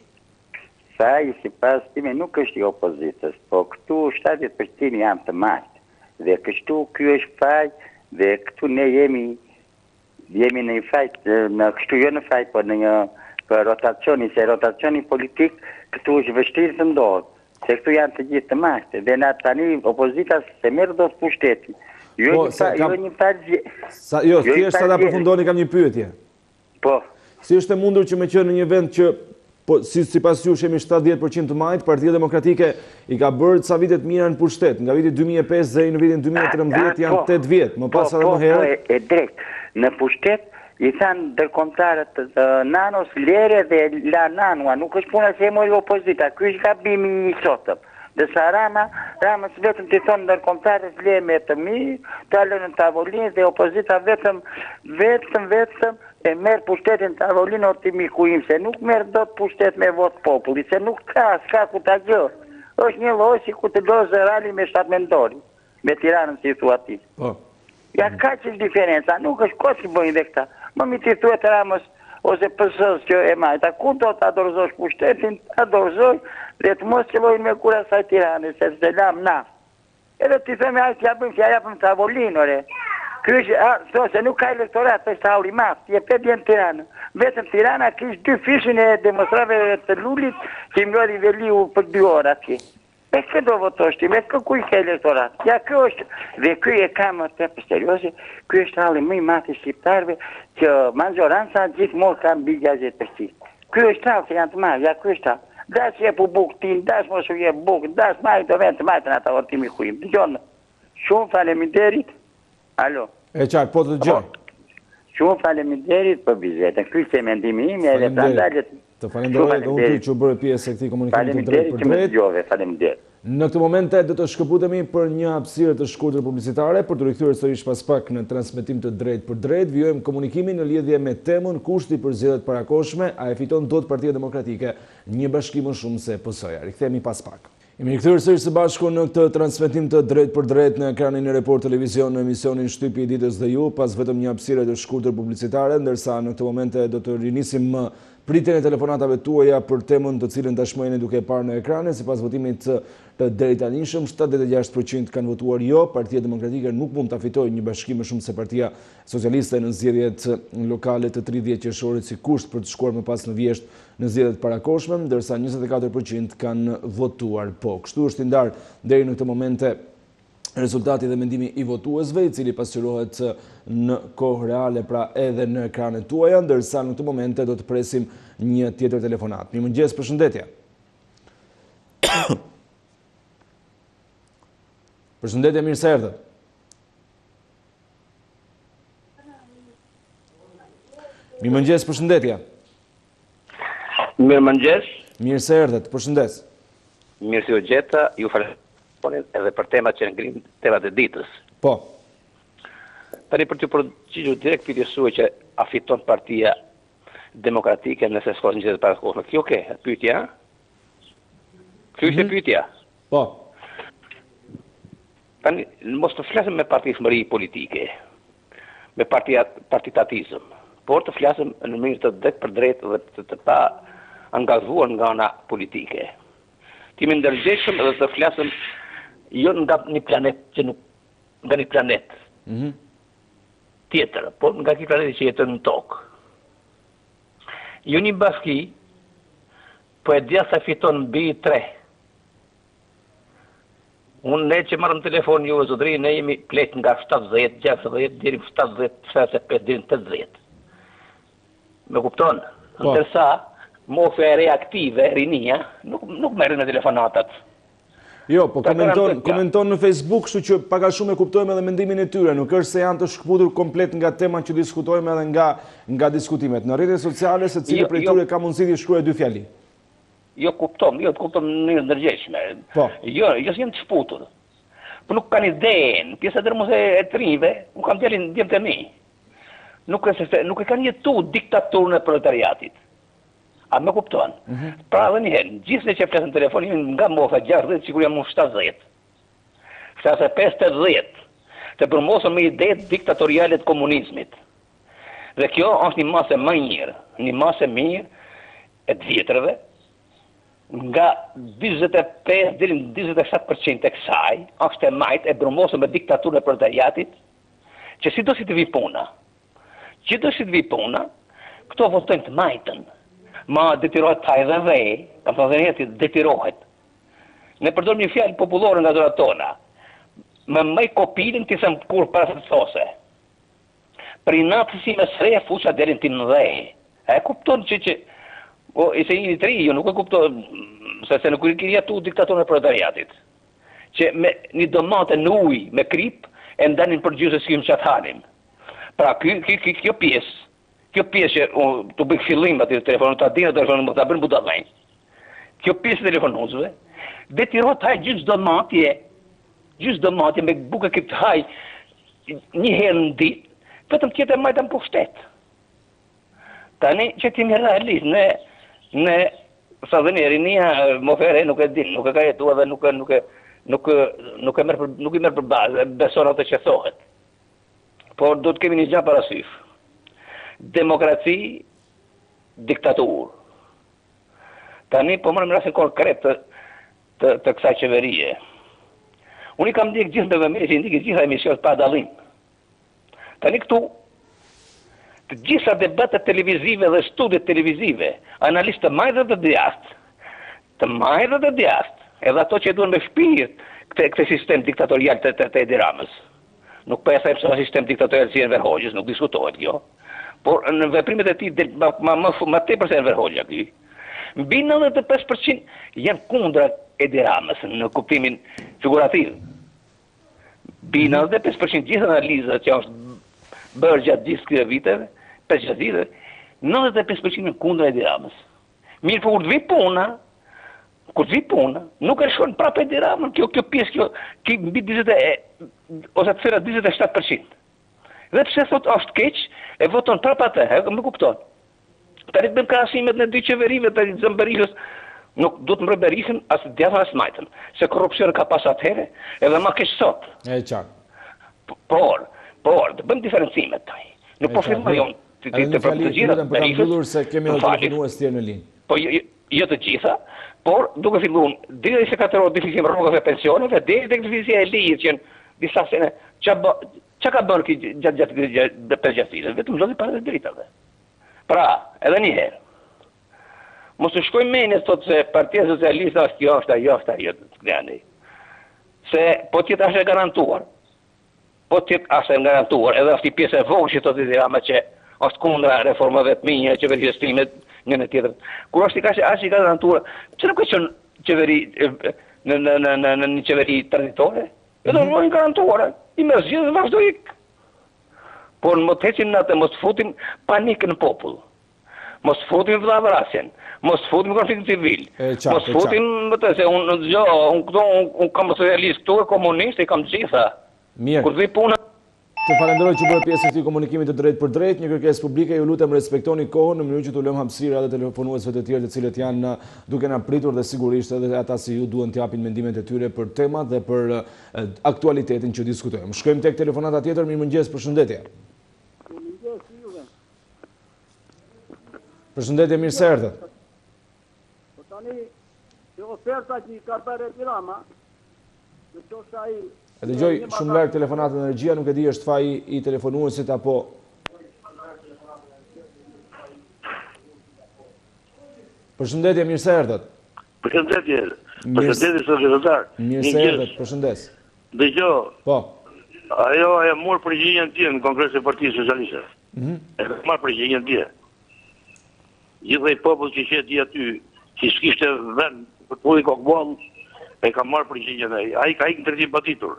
Faji sipas time nuk është i opozitës, po këtu 70% janë të majtë. Dhe kështu ky është faj, dhe këtu ne jemi në një fajt, në kështu jo në fajt, po në një për rotacioni, se rotacioni politik këtu është vështirë të ndodhë, se këtu janë të gjithë të majtë, dhe na tani opozita se merë do të pushtetin. Jo, thjesht sa ta përfundoni kam një pyetje. Po. Si është e mundur që me qenë në një vend që, po, sipas jush jemi 70% të majtë, Partia Demokratike i ka bërë ca vite të mira në pushtet, nga viti 2005 deri në vitin 2013 janë 8 vjet, më pas edhe më herët. Po, e drejt. Në pushtet i thanë dërkomtarët nanos lere dhe la nanua, nuk është puna se e mori opozita, ky është gabimi i sotëm. Dhe sa Ramës vetëm të thonë dërkomtarët le me të mirë, të alën në tavolinë dhe opozita vetëm e merë pushtetin tavolinë o të mikuim, se nuk merë do të pushtet me votë populli, se nuk s'ka ku ta gjë. është një lojë si ku të dozë rali me 7 mendori, me Tiranën si thua ti. Ja ka që është diferenca, nuk është ko që bëjnë dhe këta. Më mi ti thuet Ramës, ose pësës që e majta, ku do të adorëzosh pushtetin, adorëzoj, dhe të mos që lojnë me kura saj Tiranës, se të lam na. Edhe ti thëme, a që japëm tavolinë, ore. Kështë, se nuk ka elektorat, është hauri mafë, je pe bjen Tiranë. Vetëm Tirana kështë 2 fishin e demonstrave të Lullit, që i mjodi Veliu për 2 ora ki. E këtë do votosh ti, me kuj ka elektorat. Ja, kjo është, dhe kjo e kamë të serioze, kjo është halli më i mati shqiptarve, që majoranca gjithmonë kanë bi 60%. Kjo është halli që janë të marrë, ja, kjo është halli. Dash je pu buk tin, dash mos u je buk, dash marrë të vend të marrë në ata ortimi kujim. Dëgjonë, shumë faleminderit. Alo. E qartë, po të gjoj. Shumë faleminderit për bizetën. Ky që mendimi im e reprandaljet. Të falenderoj dhe unë që bërë pjesë e këtij komunikimi të drejtë për drejtë. Faleminderit që më dëgjove, faleminderit. Në këtë momente do të shkëputemi për një hapësirë të shkurtër publicitare për të rikthyer sërish pas pak në transmetim të drejtë për drejtë. Vijojmë komunikimin në lidhje me temën kushti për zgjedhjet parakohshme, a e fiton dot Partia Demokratike një bashkim më shumë se PS-ja. Rikthehemi pas pak. Jemi rikthyer sërish së bashku në këtë transmetim të drejtë për drejtë në ekranin e Report Televizion në emisionin Shtypi i ditës dhe ju, pas vetëm një hapësire të shkurtër publicitare, ndërsa në këtë momente do të rinisim pritjen e telefonatave tuaja për temën të cilën tashmë jeni duke parë në ekranin. Sipas votimit të drejtanishëm, 76% kanë votuar jo, Partia Demokratike nuk mund ta fitojë një bashkim më shumë se Partia Socialiste në zgjedhjet lokale të 30 qershorit si kusht për të shkuar më pas në vjesht në zgjedhjet parakohshme, ndërsa 24% kanë votuar po. Kështu është i ndarë deri në këtë momente rezultati dhe mendimi i votuesve, i cili pasqyrohet në kohë reale, pra edhe në ekranet tuaja, ndërsa në këtë momente do të presim një tjetër telefonat. Mirëmëngjes, përshëndetje. Përshëndetje, mirë se erdhët. Mirëmëngjes, përshëndetje. Mirëmëngjes. Mirë se erdhët, përshëndes. Mirë se u gjeta, ju falenderoj edhe për temat që ngrin temat e ditës. Po. Tani për të përgjigjuar direkt pyetjes suaj që a fiton Partia Demokratike nëse s'ka zgjedhje parakohshme. Kjo ke, pyetja? Kjo është pyetja. Po. Tani mos të flasim me partismëri politike, me partitatizëm, por të flasim në mënyrë të drejtë për drejtë dhe të pa angazhuar nga ana politike. Ti më ndërgjegjshëm edhe të flasim jo nga një planet që nuk nga një planet tjetër, por nga një planet që jeton në tokë. Jo një bashki, po e dia sa fiton mbi 3. Unë ne që marrëm telefon ju zotëri, ne jemi plek nga 70, 60 deri në 70, 75 deri në 80. Me kupton? Ndërsa mofe reaktive, rinia, nuk merren në telefonatat. Jo, po komenton në Facebook, kështu që pak a shumë e kuptojmë edhe mendimin e tyre, nuk është se janë të shkputur komplet nga temat që diskutojmë edhe nga diskutimet. Në rrjetet sociale secili prej tyre ka mundësi të shkruajë 2 fjali. Jo kuptom në ndërgjegjshme. Po. Jo janë të shkputur. Po nuk kanë idenë, pjesa dërmose e trinjve, nuk kanë djalin djemt e mi. Nuk e kanë jetu diktaturën e proletariatit. A me kupton? Pra dhe njëherë, gjithë që flasën telefon, nga mofa 60, sikur jam unë 70. 75-80, të përmosën me idetë diktatoriale të komunizmit. Dhe kjo është një masë më mirë, një masë mirë e të vjetrëve, nga 25 deri në 27% e kësaj, është e majtë e përmosën me diktaturën e proletariatit, që si do si të vi puna. Që do si të vi puna, këto votojnë të majtën. Ma detirohet taj dhe vej, kam të dhenjeti, detirohet. Ne përdojmë një fjallë populore nga zorat tona. Me mëj kopilin të isëm kur para të those. Për i natë si me sreja fusha derin të në dhej. E kupton që i se një të ri, jo nuk e kupton, se nuk i kërja tu diktatorën e proletariatit. Që me një domate në uj, me krip, e ndanin për gjusë s'kim qatë hanim. Pra, kjo pjesë, kjo pjesë që të bëjë fillim aty telefonatat dinë, telefonatat më të bërë budallajnë. Kjo pjesë telefonuzve, detirohet haj gjysë domatje me buka këtë haj një herë në ditë, vetëm tjetë e majtë në pushtet. Tani që ti më realist, ne sa dhe njeri një mofere nuk e din, nuk e ka jetua dhe nuk i merë për bazë, beson atë që thohet. Por do të kemi një gjatë parasysh. Demokraci, diktaturë. Tani po marrëm rastin konkret të kësaj qeverie. Unë i kam ndjek gjithë me vëmëri që ndjek gjitha emisionet pa dallim. Tani këtu, të gjitha debatet televizive dhe studiet televizive, analistë të majtë dhe të djast, edhe ato që duhen me shpirt këtë sistem diktatorial të Edi Ramës. Nuk për e thejmë se sistem diktatorial si Enver Hoxhës, nuk diskutohet kjo. Por në veprimet e ti, ma tepër se Enver Hoxha këti. Mbi 95% janë kundra Edi Ramës në kuptimin figurativ. Mbi 95% gjithë analizat që është bërë gjatë gjithë këtyre viteve, 5 viteve, 95% janë kundra Edi Ramës. Mirë, por kur të vi puna, nuk e shkon prapë Edi Ramën, kjo pjesë, kjo mbi 27%. Dhe pse thot është keq, e voton prapë atë, më kupton. Tani të bëjmë krahasimet në dy qeverive, tani zëm Berishës, nuk do të mbrë Berishën, as djatën as majtën, se korrupsioni ka pas atëherë, edhe ma keq sot. E qartë. Por, të bëjmë diferencimet tani. Nuk po fillojmë të gjitha Berishës. Se kemi edhe telefonues tjerë në linë. Po jo të gjitha, por duke filluar deri 24 orë deficit rrogave e pensioneve, deri tek deficit e lirë që disa sene çka ka bërë gjatë përgjithësisë, vetëm lodhi para të dritave. Pra, edhe një herë. Mos të shkojmë menë sot se Partia Socialiste është kjo, është ajo, të se po tjetë është e garantuar. Edhe është i pjesë e vogël që thotë Edi Rama që është kundra reformave të mia, qeverisë time, një në tjetër. Kur është i garantuar, pse nuk ka qenë qeveri në një qeveri tranzitore? Edhe nuk garantuar, i mërzit dhe vazhdoj. Por më të heqim natë, mos futim panikë në popull. Mos futim vllavrasjen, mos futim konflikt civil. Mos futim se unë kam socialist këtu e komunist, i kam gjitha. Mirë. Kur vi puna. Të falenderoj që bërë pjesë e këtij komunikimit të drejtë për drejtë, një kërkesë publike, ju lutem respektoni kohën në mënyrë që t'u lëm hapësira dhe telefonuesve të tjerë të cilët janë duke na pritur dhe sigurisht edhe ata si ju duhen t'japin mendimet e tyre për temat dhe për aktualitetin që diskutojmë. Shkojmë tek telefonata tjetër, mirëmëngjes, përshëndetje. Përshëndetje, mirë se erdhët. Po tani, që oferta që i ka bërë Edi Rama, në qoftë ai E dëgjoj shumë larg telefonatën e energjia, nuk e di është faji i telefonuesit apo... Përshëndetje, mirë se erdhët. Përshëndetje, sekretar. Mirë se erdhët, përshëndes. Dëgjoj. Po. Ajo e morë përgjigjen tje në Kongresin e Partisë Socialiste. E ka marrë përgjigjen tje. gjithë popull që qeti aty, që s'kishte vend për të ujë kokball, e ka marrë përgjigjën ai. Ai ka ikë në ndërtim paditur.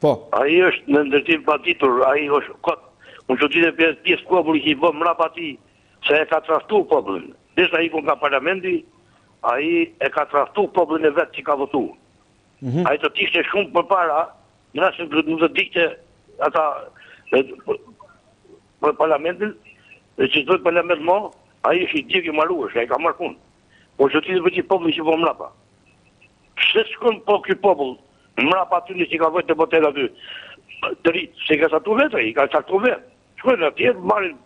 Po. Ai është në ndërtim paditur, ai është kot. Unë çuditë pjesë populli që i bë mrapa atij, se e ka trashtuar popullin. Derisa ai nga parlamenti, ai e ka trashtuar popullin e vet që ka votuar. Ai të ishte shumë përpara, në rast se nuk të dikte ata për parlamentin, që thotë parlament më, ai është i djegë marruar, ai ka marrë punë. Po çuditë për ti populli që po mrapa. Pse shkon po ky popull mrapa aty që ka vënë deputet aty? Të rit, se ka satu vetë, i ka satu vetë. Shkojnë atje, marrin,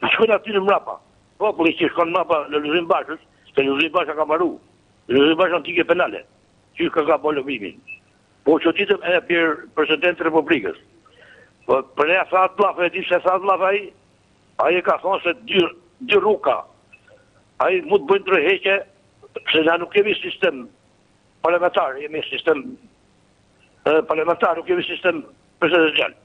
shkojnë aty në mrapa. Populli që shkon mrapa në Luzim Bashës, se Luzim Basha ka marru. Luzim Basha antike penale, që ka bolë lëvimin. Po që titëm e presidenti Republikës. Po për e sa të lafë, e di se sa të lafë ai e ka thonë se dy rruka. Ai mu të bëjnë drejheqe, se na nuk kemi sistem parlamentar, jemi sistem parlamentar, nuk kemi sistem presidencial.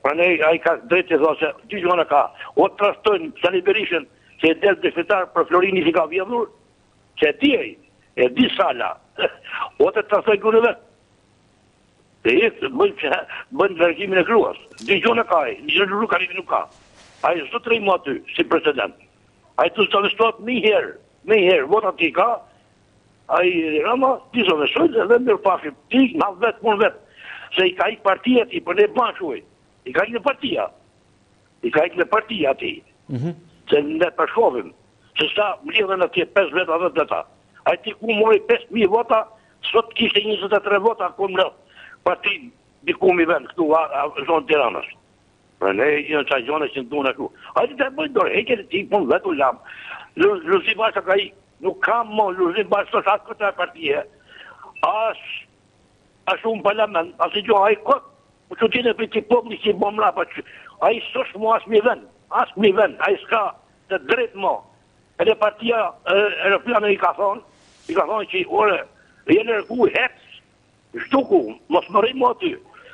Pra ne ai ka drejtë të thonë se dy gjona ka. O të trashtojnë Sali Berishën, që e del dëshmitar për Florini që ka vjedhur, që e di Sala, o të trashtojnë kërë vetë. Dhe jetë bënë largimin e gruas. Dy gjona ka ai, një gjënë rruka nuk ka. Ai s'do të rejmë aty, si president. Ai të zëvestohet me herë, vota ti ka, ai Rama, ti zëvestojnë dhe mirë pashim, ti nga vetë, punë vetë. Se i ka ikë partia ti, për ne banshuaj. I ka ikë në partia ti. Se ne përshkovim. Se sa mlidhen atje 5 veta, 10 veta. A ti ku mori 5.000 vota, sot kishte 23 vota, ku më parti diku mi vend, këtu a zonë Tiranës. Për ne i në qaj zonë që në dune këtu. A ti të bëjnë dorë, e kërë ti punë vetë u lamë. Luzim Basha ka ikë, nuk kam më, Luzim Basha sot atë këtë partije. Ashtë unë parlament, asë i gjohë, a i këtë, u që tine për ti popli që i bom rapa, a i sësh mu asë mi ven, a i s'ka të drejt mo. Edhe partia Europiane i ka thonë që ore, jenë rëku hec, shtuku, mos më rejmë aty,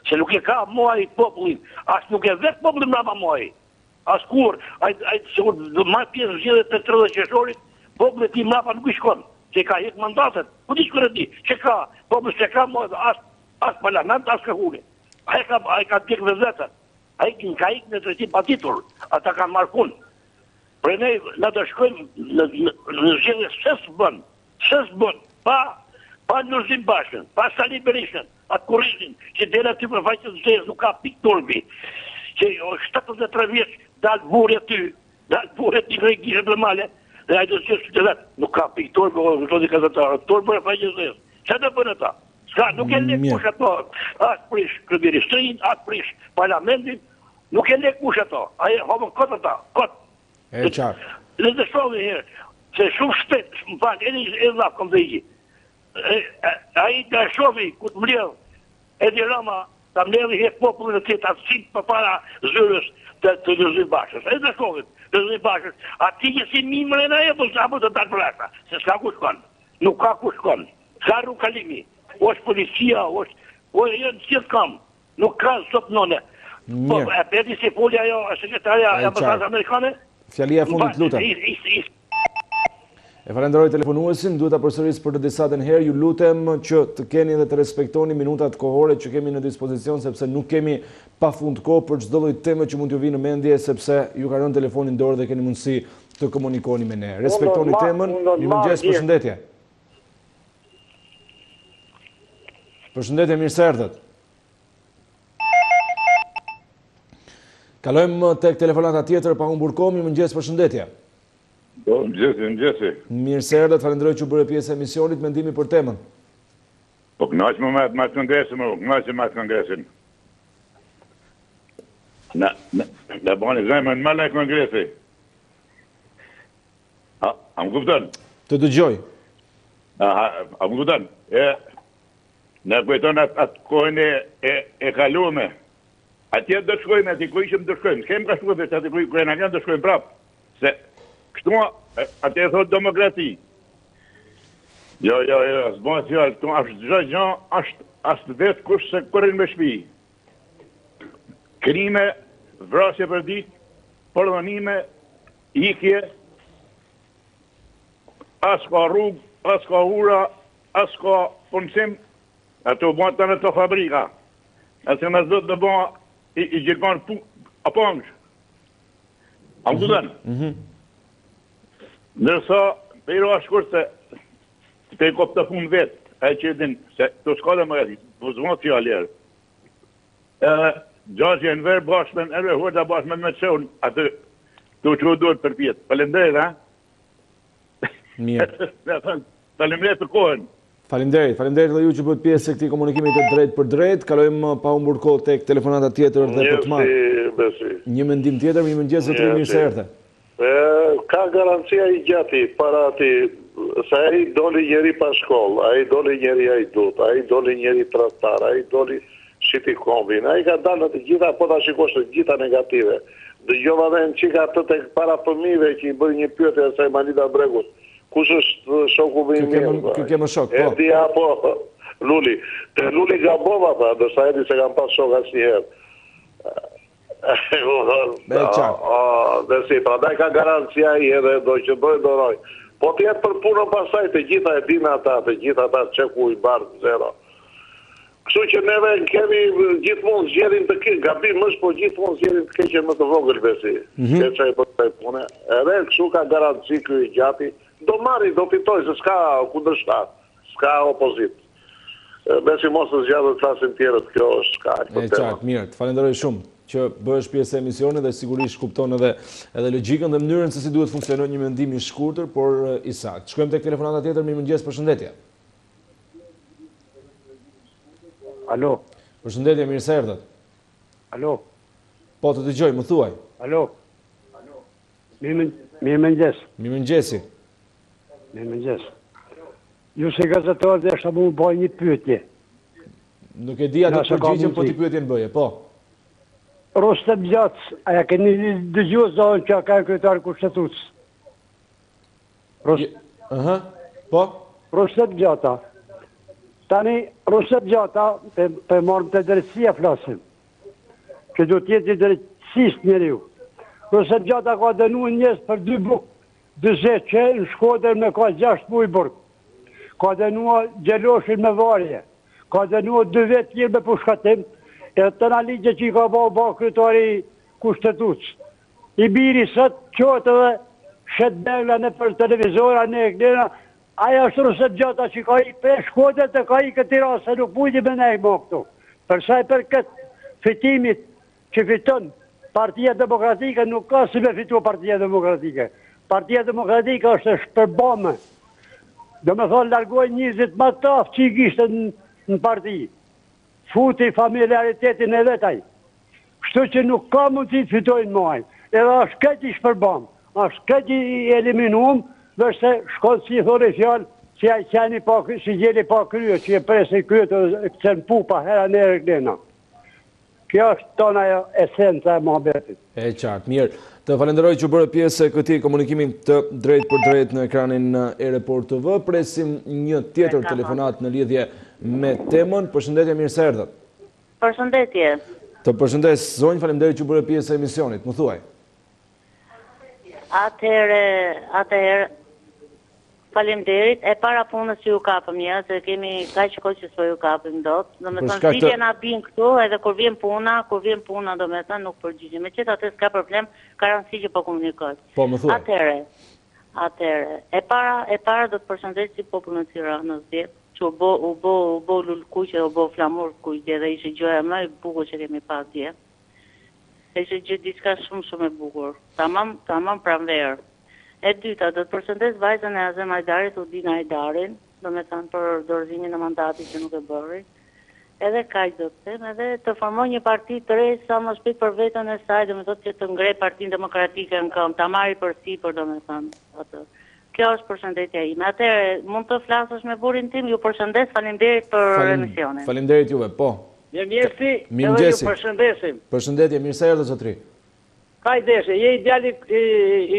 se nuk e ka mo a i poplin, asë nuk e vetë poplin rapa mo a i, asë kur, a i sigur dhe marë pjesë zhjede të 30 qeshorit, poplin ti mrapa nuk i shkon. Që ka hek mandatet, ku di shkërë ti, që ka, popës që ka më as parlament, as këhune. A i ka tjekë vëzhetën, a i ka ikë në drejtim patitur, ata ka marrë punë. Për ne, në të shkojmë në zhjede sësë bënë, pa Luzim Bashën, pa Sali Berishën, atë kurishin, që dhe aty për faqës zhjede, nuk ka pikë turbi, që 73 vjeç dalë burë aty në i gjishë për male, dhe a i të qështë të vetë, nuk ka pikë torbe, o në të gazetarë, torbe e faqës dhe. Që të bënë ta? Ska, nuk e le kush ato, atë prish kryeministrin, atë prish parlamentin, nuk e le kush ato. A e homën këtë ata, këtë. E qarë. Dhe të shohë herë, se shumë shpetë, më falë, edhe lafë kom dhe i. A i të shohë, ku të mledhë, edhe Rama, të mledhë i hekë popullin e tjetë, atë sinë për para zyrës të Luzim Bashës. Edhe të shohë, Luzim Bashës, ati që si mimër e në e, apo të dalë për ata, se s'ka ku shkon, nuk ka ku shkon, s'ka rrukalimi, është policia, është jenë qëtë kam, nuk ka sot nëne. Po, e peti si folja jo, sekretarja e ambasadës amerikane? Fjalia e fundit lutem. E falenderoj telefonuesin, duhet ta përsëris për të disatën herë, ju lutem që të keni dhe të respektoni minutat kohore që kemi në dispozicion, sepse nuk kemi pa fund kohë për çdo lloj teme që mund t'ju vinë në mendje, sepse ju ka rënë telefonin dorë dhe keni mundësi të komunikoni me ne. Respektoni temën, mirëmëngjes, përshëndetje. Përshëndetje, mirë se erdhët. Kalojmë tek telefonata tjetër pa humbur kohë, mirëmëngjes, përshëndetje. Mëngjesi. Mirë se erdhët, falenderoj që bëre pjesë e emisionit, mendimi për temën. Po kënaqë më me kongresin, kënaqë me kongresin. Na bani zemën më në kongresi. A më kupton? Të dëgjoj. A më kupton? Në kujton atë kohën e kaluame. Atje do shkojmë, aty ku ishim do shkojmë. S'kem ka shkuar vetë aty ku na kanë do shkojmë prapë. Se kështu atë e thot demokraci. Jo, s'bën fjalë, këtu është çdo gjë, është vetë kush se korrin me shtëpi. Krime, vrasje për ditë, përdhënime, ikje, as ka rrugë, as ka ura, as ka punësim, ato bënë të në të fabrika. Asë në zëtë dhe bënë i gjithmonë apangë. A më këtën? Nërsa, pero ashtë kur se të i kopë të punë vetë, a i që din, se të s'ka dhe më gëti, të zëmonë fjallerë. Gjashë e në verë bashkën, e rëhur të bashkën me të shënë, atë të që duhet për pjetë. Falemderit, ha? Mirë. Falemderit për kohën. Falemderit dhe ju që bëhet pjesë e këtij komunikimit të drejt për drejt. Kalojmë pa humbur kohë tek telefonata tjetër dhe për të marrë një mendim tjetër. Mirë mëngjes, zotëri, mirë se erdhe. Ka garancia i gjati para ati, se ai doli njeri pa shkollë, ai doli njeri ai dut, ai doli njeri tradtar, ai doli shiti kombin, ai ka dalë të gjitha, po ta shikosh të gjitha negative. Dëgjova dhe në qika të tek para fëmijëve që i bëri një pyetje se Malida Bregut. Kush është shoku më i mirë? Ky kemë shok, po. Edi apo Luli. Te Luli gabova pa, dërsa edi se kam pas shok asnjëherë. Dhe si, prandaj ka garancia i edhe do që bëj doroj. Po të jetë për punën pasaj të gjitha e dina ata, të gjitha ata që ku i bardh zero. Kështu që neve kemi gjithmonë zgjerin të keq, gabim është, po gjithmonë zgjerin të keqen më të vogël besi. Keqa i për pune. Edhe kështu ka garanci ky i gjati. Do marri, do fitoj, se s'ka kundërshtar, s'ka opozit. Besi mos të zgjadë të flasin tjerët, kjo është s'ka. E qartë, mirë, të falenderoj shumë që bëhesh pjesë e emisionit dhe sigurisht kupton edhe logjikën dhe mënyrën se si duhet funksionojë një mendim i shkurtër, por i saktë. Shkojmë tek telefonata tjetër, mirëmëngjes, përshëndetje. Alo. Përshëndetje, mirë se erdhët. Alo. Po të dëgjoj, më thuaj. Alo. Mirëmëngjes. Mirëmëngjesi. Mirëmëngjes. Ju si gazetar dhe është mu bëj një pyetje. Nuk e di atë përgjigjen, po ti pyetjen bëje, po. Rostem Gjatës, a ja keni dëgjuar zonë që ka kryetar kushtetues? Po? Rostem Gjata. Tani, Rostem Gjata, për marrëm të drejtësia flasim, që do t'jetë i drejtësis njeriu. Rostem Gjata ka dënuar njerëz për 2 bukë, 20 që në Shkodër me ka 6 muj burg. Ka dënuar Gjeloshin me varje. Ka dënuar 2 vetë tjerë me pushkatim. E të në ligje që i ka ba kryetari kushtetues. I biri sot qotë dhe shetë begla në për televizora në e kënena. Aja është Rostem Gjata që ka i pre Shkodër të ka i këti rasë, se nuk mujti me nejë më këtu. Përsa i për këtë fitimit që fiton Partia Demokratike, nuk ka si me fitu Partia Demokratike. Partia Demokratike është shpërbame. Do me thonë, largoj njëzit ma tafë që i gishtë në parti. Futi familjaritetin e vetaj. Kështu që nuk ka mundësi të fitojnë muaj. Edhe është këtë i shpërbam, është këtë i eliminuam, vërse shkollë si thore fjallë, si a i qeni pa kryo, si gjeli pa kryo, që e presi kryo të këtën pupa, hera në e reglena. Kjo është tona esenca e mohabetit. E qartë, mirë. Të falenderoj që bërë pjesë e këtij komunikimi të drejt për drejt në ekranin e Report TV. Presim një tjetër telefonat në lidhje me temën. Përshëndetje, mirë se erdhët. Përshëndetje. Të përshëndes, zonjë, faleminderit që bërë pjesë e emisionit. Më thuaj. Atëherë, faleminderit. E para punës që ju kapëm ja, se kemi kaq kohë që s'po ju kapëm dot. Domethënë si na bin këtu, edhe kur vjen puna, domethënë nuk përgjigjem. Meqenëse atë s'ka problem, ka rëndësi që po komunikoj. Po, më thuaj. Atëherë, e para do të përshëndes si popullin e Tiranës dje, që u bë lulkuqe, u bë flamur kuqe dhe ishte gjëja më e bukur që kemi pas dje. Ishte gjë diçka shumë e bukur. Tamam pranverë. E dyta, do të përshëndes vajzën e Azem Ajdarit, Udina Ajdarin, do me thënë për dorëzimin e mandatit që nuk e bëri. Edhe kaq do të them, edhe të formoj një parti të re sa më shpejt për veten e saj, do me thotë që të ngrej Partinë Demokratike në këmbë, ta marri përsipër, do me thënë atë. Kjo është përshëndetja ime. Atëherë, mund të flasësh me burrin tim, ju përshëndes, faleminderit për emisionin. Faleminderit juve, po. Mirëmjesi, edhe ju përshëndesim. Përshëndetje, mirë se erdhët zotri. Ka i deshe, je i djali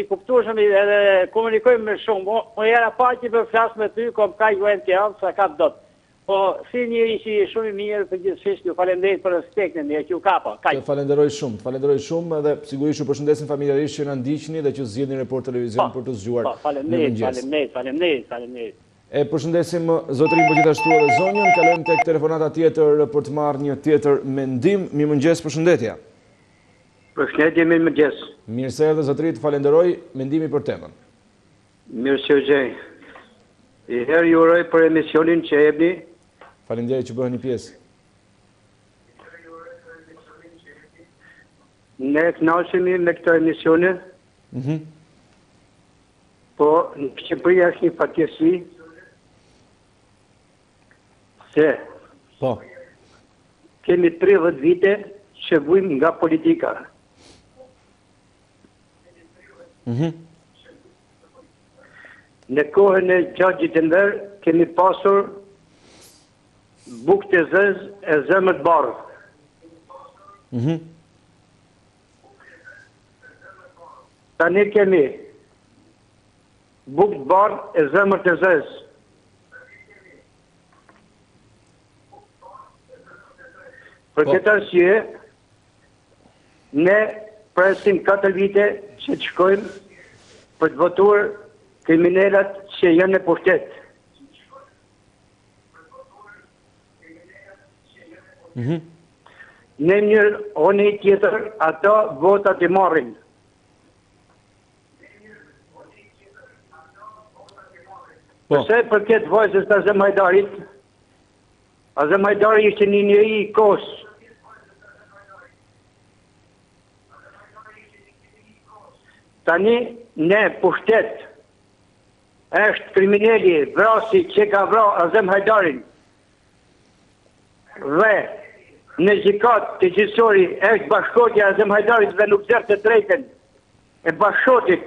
i kuptueshëm edhe komunikojmë me shumë. Mo jera pa që për flasë me ty, kom ka ju e në tjavë, sa ka dot. Po, si njëri që i shumë i mirë, për gjithësisht ju falenderit për respektin dhe që ju kapa. Të falenderoj shumë edhe sigurisht ju përshëndesin familjarisht që na ndiqni dhe që zgjidhni Report Televizion për të zgjuar në mëngjes. Faleminderit. E përshëndesim zotërin për gjithashtu edhe zonjën, kalojmë tek telefonata tjetër për të marrë një tjetër mendim. Mirëmëngjes, përshëndetje. Përshëndetje, mirëmëngjes. Mirë se erdhe zotëri, të falenderoj, mendimi për temën. Mirë se u gjej. I herë ju uroj për emisionin që ebni. Faleminderit që bëheni pjesë. Ne kënaqemi me këtë emisione. Po në Shqipëri është një fatkeqësi se kemi 30 vite që vujmë nga politika. Në kohën e Gjaxhit Enver kemi pasur bukë të zezë e zemër të bardhë. Tani kemi bukë të bardhë e zemër të zezë. Për këtë arsye, ne presim 4 vite që të shkojmë për të votuar kriminalat që janë në pushtet. Në një one tjetër, ata votat i marrin. Përse për këtë vajzës të Azem Hajdarit, Azem Hajdari ishte një njeri i kos. Tani ne pushtet është kriminali vrasi që ka vra Azem Hajdarin dhe në gjykat të gjithësori është bashkotja Azem Hajdarit dhe nuk zërë të drejten e bashkotit.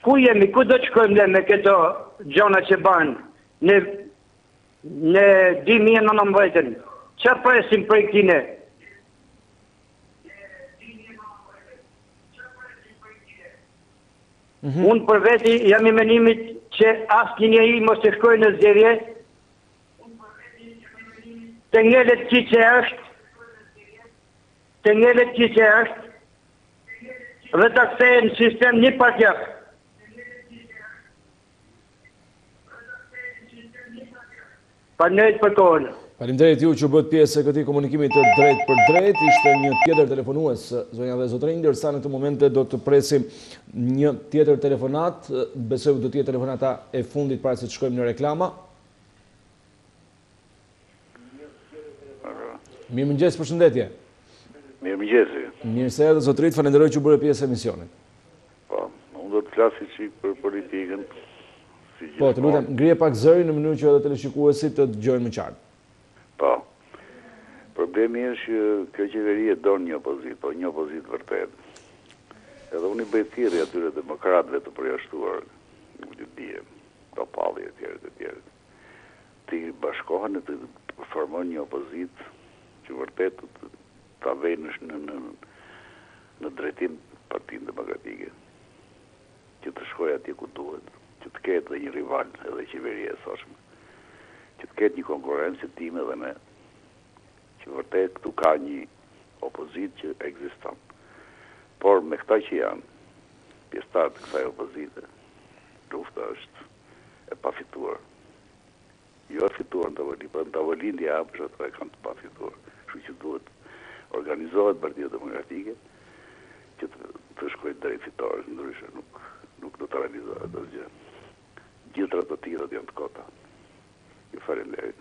Ku jemi, ku do të shkojmë me këto gjona që banë në 2019? Që presim për këtine? Unë për veti jam i menimit që asë një njëri mos të shkoj në zgjedhje, të ngellet që është, dhe të kthejë në sistem një partjak. Faleminderit për kohën. Faleminderit ju që bët pjesë e këtij komunikimi të drejt për drejt. Ishte një tjetër telefonues, zonja dhe zotërinj, ndërsa në këtë momente do të presim një tjetër telefonat. Besoj do të jetë telefonata e fundit para se të shkojmë në reklama. Mirëmëngjes, përshëndetje. Mirëmëngjes. Mirë se erdhe zotërit, falenderoj që bëre pjesë e emisionit. Po, unë do të flasë çik për politikën. Po, të lutem, ngrije pak zërin në mënyrë që edhe teleshikuesit të dëgjojnë më qartë. Po, problemi është që kjo qeveri e don një opozit, po një opozit vërtet. Edhe unë i bëj thirrje atyre demokratëve të përjashtuar, nuk të dije, do palli e tjerë. Të bashkohen e të formojnë një opozit që vërtet të avejnësh në drejtim Partinë Demokratike. Që të shkojë atje ku duhet, që të ketë dhe një rival edhe qeveria e sotshme. Që të ketë një konkurrencë time dhe me, që vërtet këtu ka një opozit që ekziston. Por me këta që janë pjesëtar të kësaj opozite, lufta është e pafituar. Jo e fituar në tavolinë, por në tavolinë ja hapësh ato e kanë të pafituar. Kështu që duhet organizohet Partia Demokratike që të shkojë drejt fitores, ndryshe nuk do të realizohet asgjë. Gjithra të tjera janë të kota. Ju falenderit.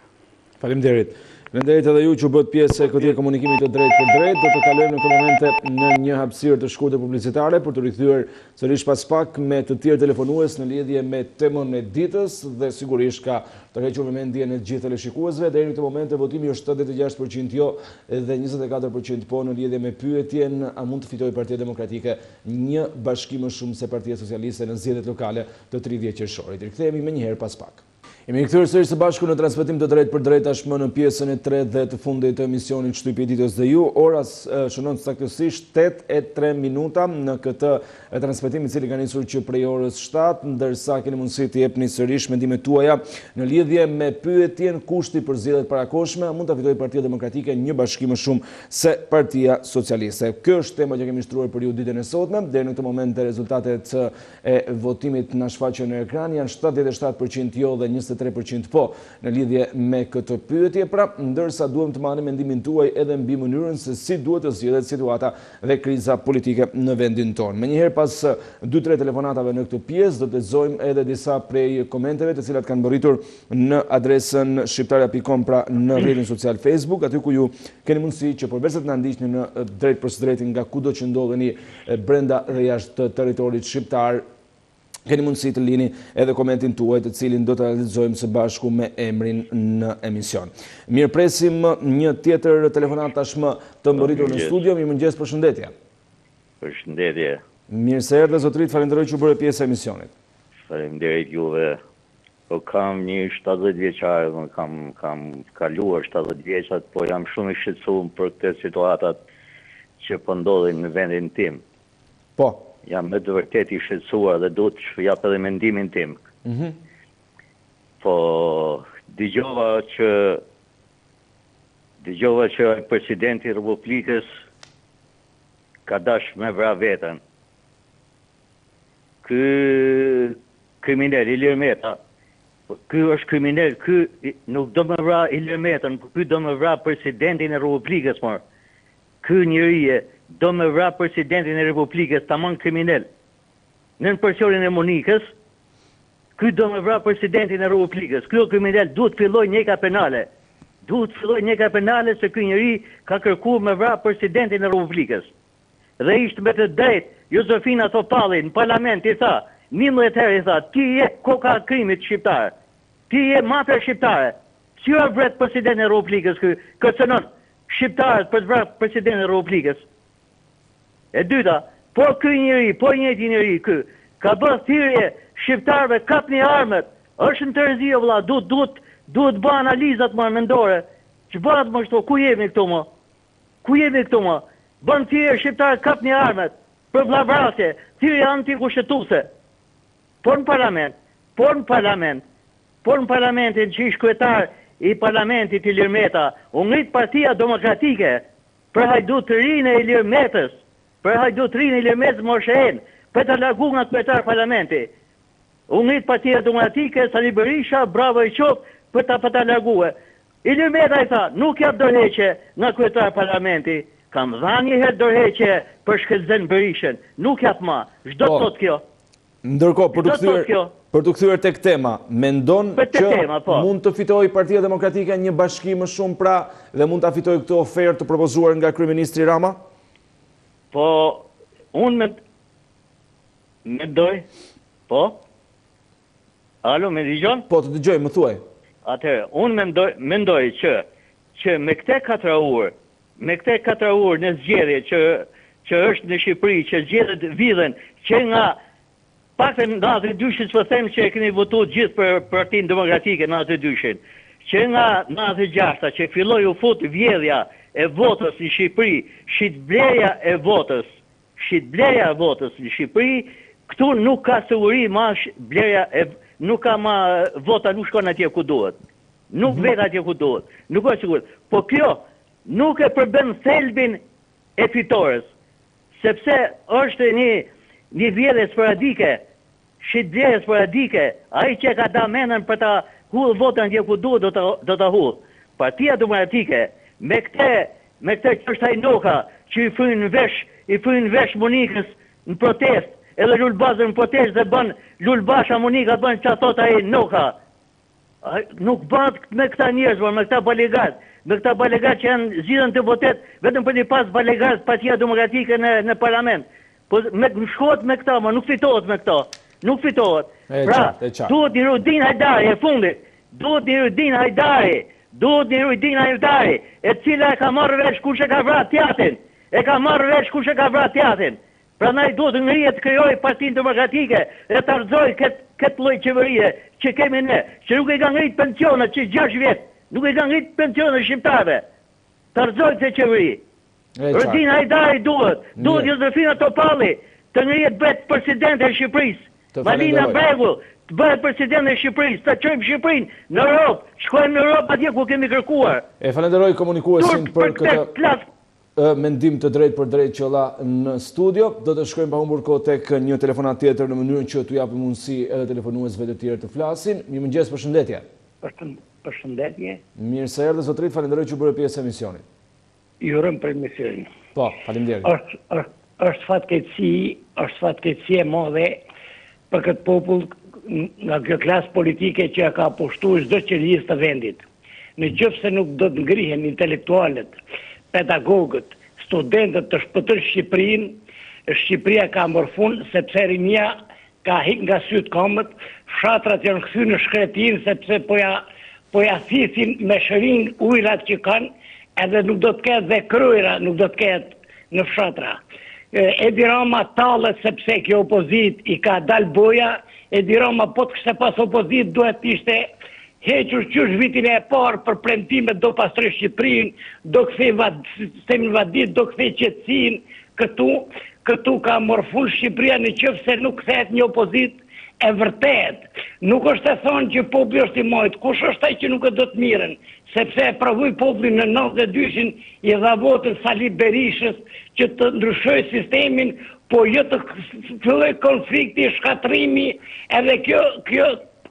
Faleminderit. Faleminderit edhe ju që bët pjesë e këtij komunikimi të drejt për drejt. Do të kalojmë në këtë momente në një hapësirë të shkurtër publicitare për të rikthyer sërish pas pak me të tjerë telefonues në lidhje me temën e ditës dhe sigurisht ka tërhequr vëmendjen e gjithë teleshikuesve. Deri në këtë moment votimi është 86% jo dhe 24% po në lidhje me pyetjen a mund të fitojë Partia Demokratike një bashkim më shumë se Partia Socialiste në zgjedhjet lokale të 30 qershorit. Rikthehemi më njëherë pas pak. Jemi kthyer sërish së bashku në transmetim të drejtë për drejtë tashmë në pjesën e 3 dhe të fundit të emisionit Shtypi Ditës dhe ju. Ora shënon saktësisht 8:03 në këtë transmetim i cili ka nisur që prej orës 7, ndërsa keni mundësi të jepni sërish mendimet tuaja në lidhje me pyetjen kushti për zgjedhjet parakoshme mund ta fitojë Partia Demokratike një bashkim më shumë se Partia Socialiste. Kjo është tema që kemi shtruar për ju ditën e sotme. Deri në këtë moment rezultatet e votimit na shfaqen në ekran janë 77% jo dhe 23% po në lidhje me këtë pyetje, pra ndërsa duhem të marrim mendimin tuaj edhe mbi mënyrën se si duhet të zgjidhet situata dhe kriza politike në vendin tonë. Menjëherë pas 2-3 telefonatave në këtë pjesë do të lexojmë edhe disa prej komenteve të cilat kanë mbërritur në adresën shqiptaria.com, pra në rrjetin social Facebook, aty ku ju keni mundësi që përveç se të na ndiqni në drejt për së drejti nga kudo që ndodheni brenda dhe jashtë territorit shqiptar, keni mundësi të lini edhe komentin tuaj të cilin do të realizojmë së bashku me emrin në emision. Mirë presim një tjetër telefonat tashmë të mbërritur në studio. Mirëmëngjes, përshëndetje. Përshëndetje. Mirë se erdhe zotërit, falenderoj që bërë pjesë e emisionit. Faleminderit juve. Po kam një 70 vjeçare, kam kaluar 70 vjeçat, po jam shumë i shqetësuar për këtë situatat që po ndodhin në vendin tim. Po. Jam me të vërtet i shqetësuar dhe duhet të jap edhe mendimin tim. Po dëgjova që presidenti i Republikës ka dash me vra veten. Ky kriminal Ilir Meta, ky është kriminal, ky nuk do me vra Ilir Metën, ky do me vra presidentin e Republikës, mor. Ky njeri do me vra presidentin e Republikës, tamam kriminal. Në pensionin e Monikës, ky do me vra presidentin e Republikës. Ky kriminal duhet filloj njëka penale. Duhet filloj njëka penale se ky njeri ka kërkuar me vra presidentin e Republikës. Dhe ishte me të drejtë, Josefina Topalli në parlament i tha, 11 herë i tha, ti je koka krimit shqiptar. Ti je mafia shqiptare. Si u vret presidentin e Republikës ky? Kërcënon shqiptarët për të vrarë presidentin e Republikës. E dyta, po ky njeri, po njëti njeri ky, ka bërë thirrje shqiptarëve kapni armët, është në tërëzi o vëlla, duhet bë analizat më mendore. Ç'bëhet më kështu? Ku jemi këtu më? Ku jemi këtu më? Bën thirrje shqiptarët kapni armët për vllavrasje, thirrje antikushtetuese. Po në parlamentin që ish kryetar i parlamentit Ilir Meta, u ngrit Partia Demokratike për hajdutërinë e Ilir Metës, Moshehen, për të largu nga kryetar parlamenti. U ngrit Partia Demokratike, Sali Berisha, bravo i qoftë, për ta largue. Ilir Meta i tha, nuk jap dorëheqje nga kryetar parlamenti. Kam dhënë një herë dorëheqje për shkëlzen Berishën. Nuk jap më. Çdo të thotë kjo. Ndërkohë, për të kthyer tek tema, mendon që mund të fitojë Partia Demokratike një bashkim më shumë pra dhe mund ta fitojë këtë ofertë të propozuar nga kryeministri Rama? Po, unë mendoj, po? Alo, më dëgjon? Po, të dëgjoj, më thuaj. Atëherë, unë mendoj që me këte 4 orë në zgjedhje që është në Shqipëri, që zgjedhjet vidhen, që nga paktën natë dyshin që them që e keni votuar gjithë për Partinë Demokratike natë dyshin, që nga natë gjashta që filloi u fut vjedhja e votës në Shqipëri, shitblerja e votës në Shqipëri, këtu nuk ka siguri ma blerja nuk ka ma vota, nuk shkon atje ku duhet. Nuk vet atje ku duhet. Nuk ka siguri. Po kjo nuk e përbën thelbin e fitores, sepse është një vjedhje sporadike, shitblerje sporadike, ai që ka da menën për ta hull votën atje ku duhet do ta hull. Partia Demokratike me këtë çështja noka që i fryn vesh Monikës në protest, edhe Lulbazën në protest dhe bën Lulbasha Monika bën çfarë thot ai noka. Nuk bëhet me këta njerëz, me këta balegat që janë zgjidhen të votet vetëm për një pas balegat Partia Demokratike në parlament. Po shkohet me këta, nuk fitohet me këta. Nuk fitohet. Pra, duhet një Rudin Hajdari e fundit. Duhet një Rudin Hajdari, e cila e ka marrë vesh kush e ka vrarë Tjatin. Prandaj duhet ngrihet të krijojë Partinë Demokratike dhe të argëzojë këtë lloj qeverie që kemi ne, që nuk e ka ngrit pensionet që 6 vjet, nuk e ka ngrit pensionet shqiptarëve. Të argëzojë këtë qeveri. Rodin Hajdari duhet Josefina Topalli të ngrihet bëhet presidente e Shqipërisë. Malina Bregu të bëhet presidente e Shqipërisë, të çojmë Shqipërinë në Europë, shkojmë në Europë atje ku kemi kërkuar. E falenderoj komunikuesin për këtë mendim të drejt për drejt që la në studio. Do të shkojmë pa humbur kohë tek një telefonat tjetër në mënyrën që t'u japim mundësi edhe telefonuesve të tjerë të flasin. Mirëmëngjes, përshëndetje. Përshëndetje. Mirë se erdhe zotërit, falenderoj që bërë pjesë e emisionit. Ju urojm për emisionin. Po, faleminderit. Është fatkeqësi e madhe për këtë popull nga kjo klasë politike që ka pushtuar çdo qeverisë të vendit. Nëse nuk do të ngrihen intelektualët, pedagogët, studentët të shpëtojnë Shqipërinë, Shqipëria ka mërfun sepse rinia ka hik nga sytë komët, fshatrat janë kthyr në shkretin sepse po ja thisin me shërin ujrat që kanë, edhe nuk do të ketë dhe kryera, nuk do të ketë në fshatra. Edi Rama tallet sepse kjo opozit i ka dal boja, Edi Rama po të kështë pas opozit duhet ishte hequr qysh vitin e parë për premtimet do pastroj Shqipërinë, do kthej sistemin vadit, do kthej qetësinë, këtu ka morfun Shqipëria nëse nuk kthehet një opozit e vërtet. Nuk është e thonë që populli është i mojt, kush është ai që nuk e do të mirën, sepse e provoi popullin në 92-shin i dha votën Sali Berishës që të ndryshoj sistemin, po jo të filloj konflikti, shkatrimi, edhe kjo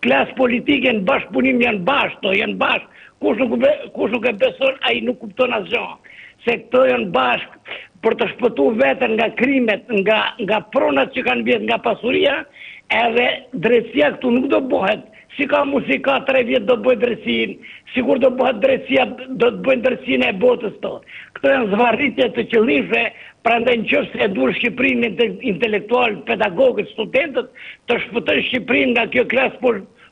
klasë politike në bashkëpunim janë bashkë, kush nuk e beson, ai nuk kupton asgjë. Se këto janë bashkë për të shpëtuar veten nga krimet, nga pronat që kanë vjet nga pasuria, edhe drejtësia këtu nuk do bëhet. Si ka 3 vjet do bëhet drejtësinë, sikur do bëhet drejtësia, do të bëjnë drejtësinë e botës tonë. Këto janë zvarritje të qëllimshme, prandaj nëse e duan Shqipërinë intelektual, pedagogët, studentët, të shpëtojnë Shqipërinë nga kjo klasë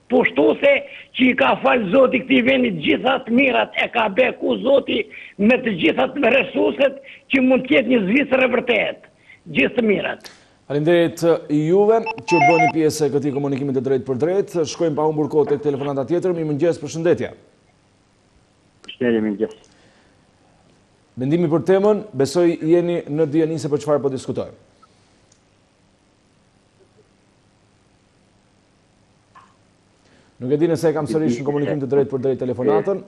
pushtuese që i ka falë Zoti këtij vendi gjithat mirat, e ka beku Zoti me të gjithat resurset që mund të jetë një Zvicër e vërtet, gjithë të mirat. Faleminderit juve që bëni pjesë e këtij komunikimi të drejtë për drejtë. Shkojmë pa humbur kohë tek telefonata tjetër. Mirëmëngjes, përshëndetje. Mirëmëngjes. Mendimi për temën, besoj jeni në dieni se për çfarë po diskutojmë. Nuk e di nëse kam sërish në komunikim të drejtë për drejtë telefonatën.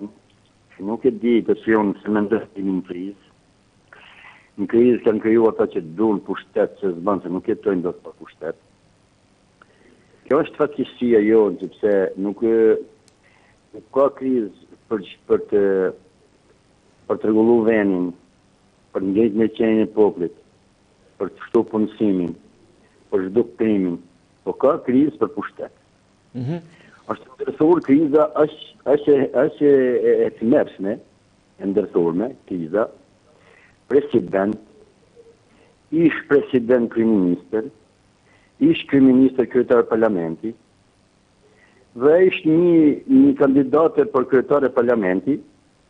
Nuk e di të si unë se mendoj në krizë. Në krizë kanë kriju ata që duan pushtet, që s'ban se nuk jetojnë do të pa pushtet. Kjo është fatkeqësia jonë, sepse nuk ka krizë për të rregullu vendin, për ngejt me qenjën e popullit, për të shtu punësimin, për zhduk krimin, po ka krizë për pushtet. Është ndërthur kriza, është e tmerrshme, e ndërthurme kriza. President, ish president kryeministër, ish kryeministër kryetar parlamenti, dhe ishtë një kandidate për kryetare parlamenti,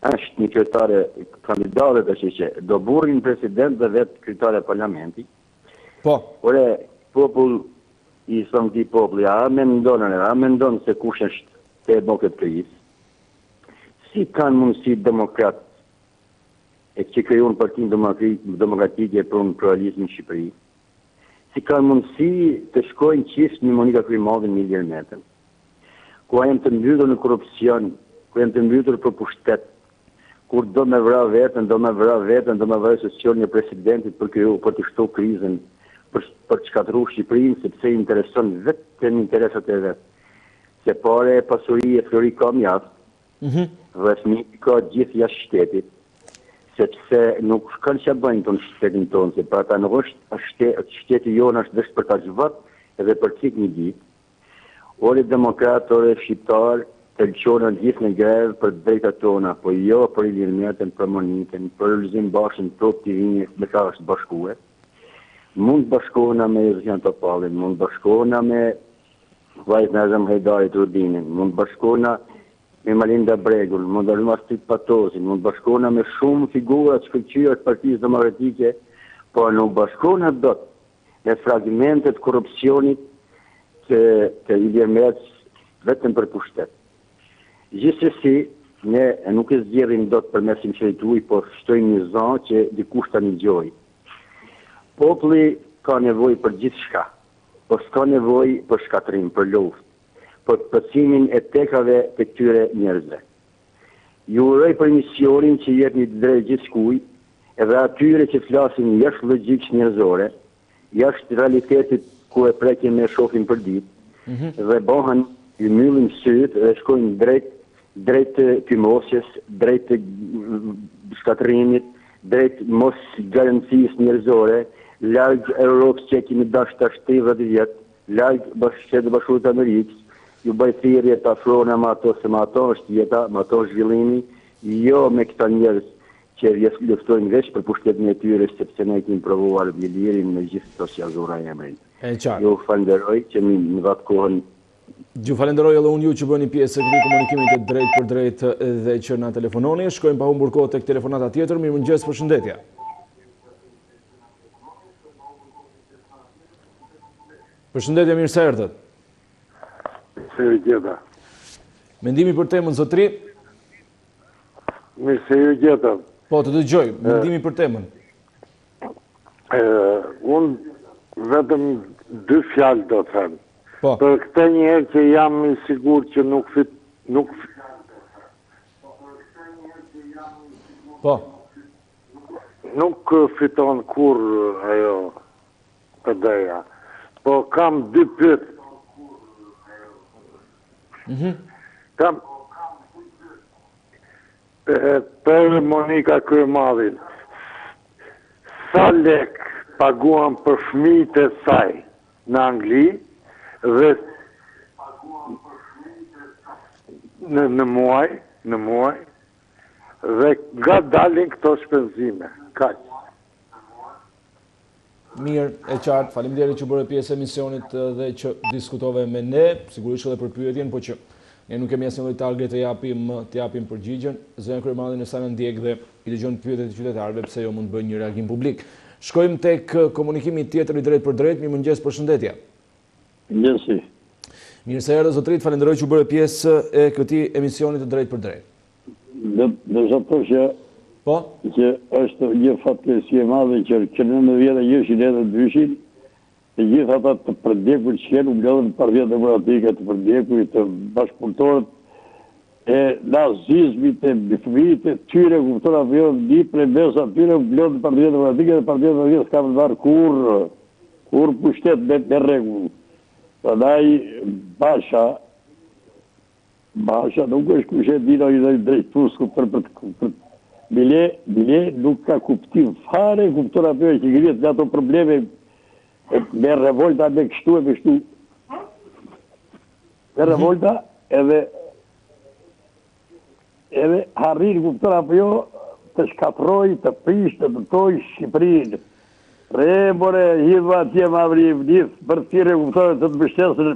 është një kandidatet është që do burrin president dhe vetë kryetare parlamenti. Po. Ore, popull i thonë këtij populli, a mendon se kush është të e bën këtë krizë? Si kanë mundësi demokrat e që krijuan Partinë Demokratike për një pluralizëm në Shqipëri? Si kanë mundësi të shkojnë qishë një Monika Krymovë në 1 metër? Ku janë të mbytur në korrupsion, ku janë të mbytur për pushtet, kur do me vra vetën, do me vra sosion një presidentit për të shtu krizën, për të shkatru Shqipërinë, sepse i intereson vetëm interesat e vetë. Se pare pasuri e flori ka mjaft, dhe fëmijët ka gjithë jashtë shtetit, sepse nuk kanë që bëjnë të në shtetin tonë, se pra ta nuk është shteti jonë është dështë për ta zhvat edhe për cik një ditë. Ore demokrat, ore shqiptar, të lëqona gjithë në grevë për drejta tona, po jo për Ilir Metën, për Monikën, për Lëzim Bashën, Top TV, me ka është bashkuar. Mund bashkohena me Josefina Topallin, mund bashkohena me vajzën e Azam Hajdarit Rudinin, mund bashkohena me Malinda Bregun, mund bashkohena me Stit Patosin, mund bashkohena me shumë figura të shkëlqyra të Partisë Demokratike, po nuk bashkohena dot me fragmentet korrupsionit të Ilir Mec vetëm për pushtet. Gjithsesi, ne nuk e zgjerrim dot përmes sinqerituj, por shtojmë një zonë që dikush ta ngjojë. Populli ka nevojë për gjithçka, por s'ka nevojë për shkatrim, për luftë, për përcimin e tekave të këtyre njerëzve. Ju uroj për misionin që jep një drejt gjithçkujt, edhe atyre që flasin jashtë logjikës njerëzore, jashtë realitetit ku e prekin me shohin për ditë, dhe bëhen ju mbyllin syt dhe shkojnë drejt kymosjes, drejt shkatrimit, drejt mos garancisë njerëzore, larg Europës që kemi dash tash 30 vjet, larg Shtetit Bashkuar të Amerikës, ju bëj thirrje të afrohen me ato, se me ato është jeta, me ato është zhvillimi, jo me këta njerëz që luftojnë veç për pushtetin e tyre, sepse ne kemi provuar vjelirin me gjithë këto si azura emrin. Ju falenderoj që më dhat kohën. Ju falenderoj edhe unë ju që bëni pjesë e këtij komunikimi të drejtë për drejtë dhe që na telefononi. Shkojmë pa humbur kohë tek telefonata tjetër. Mirëmëngjes, përshëndetje. Përshëndetje, mirë se erdhët. Se ju gjeta. Mendimi për temën, zotri? Mirë se ju gjeta. Po, të dëgjoj, mendimi për temën. Unë vetëm 2 fjalë do të them. Po. Për këtë njerë që jam i sigur që nuk fiton kur ajo PD-ja. Po kam 2 pyetje. Kam për Monika Kryemadhin. Sa lek paguam për fëmijët e saj në Angli dhe në muaj dhe nga dalin këto shpenzime. Kaq. Mirë, e qartë, faleminderit që bëre pjesë e emisionit dhe që diskutove me ne, sigurisht edhe për pyetjen, po që ne nuk kemi asnjë lloj target të japim përgjigjen. Zënë Kryemadhin sa në ndjek dhe i dëgjon pyetjet e qytetarëve pse jo mund të bëjnë një reagim publik. Shkojmë tek komunikimi tjetër i drejt për drejt. Mirëmëngjes, përshëndetje. Mirësi. Mirë se erdhët zotrit, falenderoj që bëre pjesë e këtij emisioni të drejt për drejt. Do të thoshë që është një fatkeqësi e madhe që 19 vjetë jeshtin edhe dyshin, të gjithë ata të përdjekur që janë u mbledhën Partia Demokratike të përdjekur të bashkëpunëtorët e nazizmit e bifëmijit e tyre kupton apo jo di prebes atyre u mbledhën Partia Demokratike dhe Partia Demokratike s'ka më marr kur pushtet me rregull. Prandaj Basha nuk është kush e di ndonjë drejtues për bile nuk ka kuptim fare, kupton apo jo që ngrihet nga ato probleme me revolta me kështu e me kështu. Me revolta edhe harrin kupton apo jo të shkatroj, të prish, të dëtoj Shqipërinë. More, hidha atje mavrim, njësë për tjere kuptore të të bështesën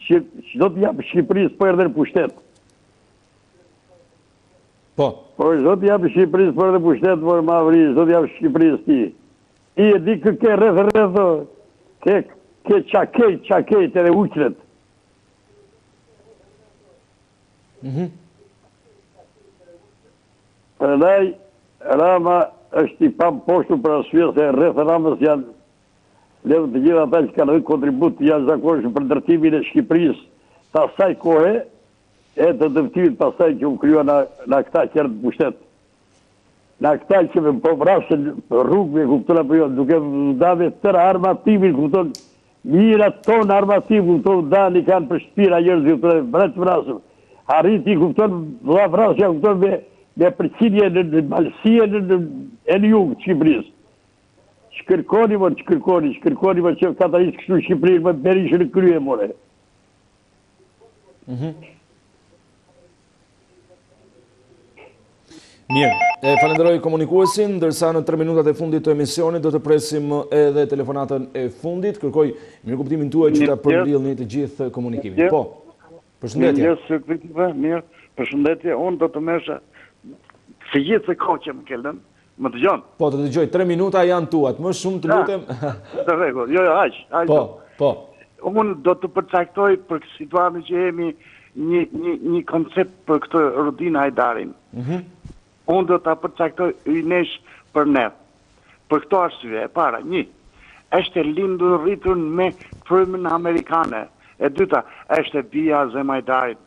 që do të japë Shqipërisë për edhe në pushtet. Po. Por do të japë Shqipërisë për edhe në pushtet, por mavrim, do të japë Shqipërisë ti. I e di ke rreth, ke qakejt edhe uqret. Përndaj, Rama është i pam poshtu për arsye se rreth Ramës janë levë të gjitha ata që kanë dhënë kontribut të jashtëzakonshëm për ndërtimin e Shqipërisë të asaj kohe e të dëvtimit pasaj që u kryo në këta që janë të pushtet. Në këta që me po vrasën rrugëve, kupton apo jo, duke dave tërë armatimin, kupton, mirat tonë armativ, kupton, dani kanë për shpira njerëz, kupton, vrasëm. Arriti, kupton, vlla vrasja, kupton, me përqinje në malësie e në jungë të Shqipërisë. Shkërkoni më që katarisë kështu Shqipërinë më berishë në krye, more. Mirë, falenderoj komunikuesin, ndërsa në 3 minutat e fundit të emisionit do të presim edhe telefonatën e fundit, kërkoj mirë kuptimin tuaj që ta përmbillni të gjithë komunikimin. Po, përshëndetje. Mirë, përshëndetje, unë do të mesha se gjithë se ko që më kellën, Më dëgjon? Po, të dëgjoj, 3 minuta janë tuat, më shumë të lutem. Të rregull, jo, aq. Po. Unë do të përcaktoj për situatën që jemi një koncept për këtë Rudin Hajdarin. Unë do të përcaktoj ynesh për ne. Për këto arsye, e para, është lindur rritur me frymën amerikane. E dyta, është bia Azem Hajdarit.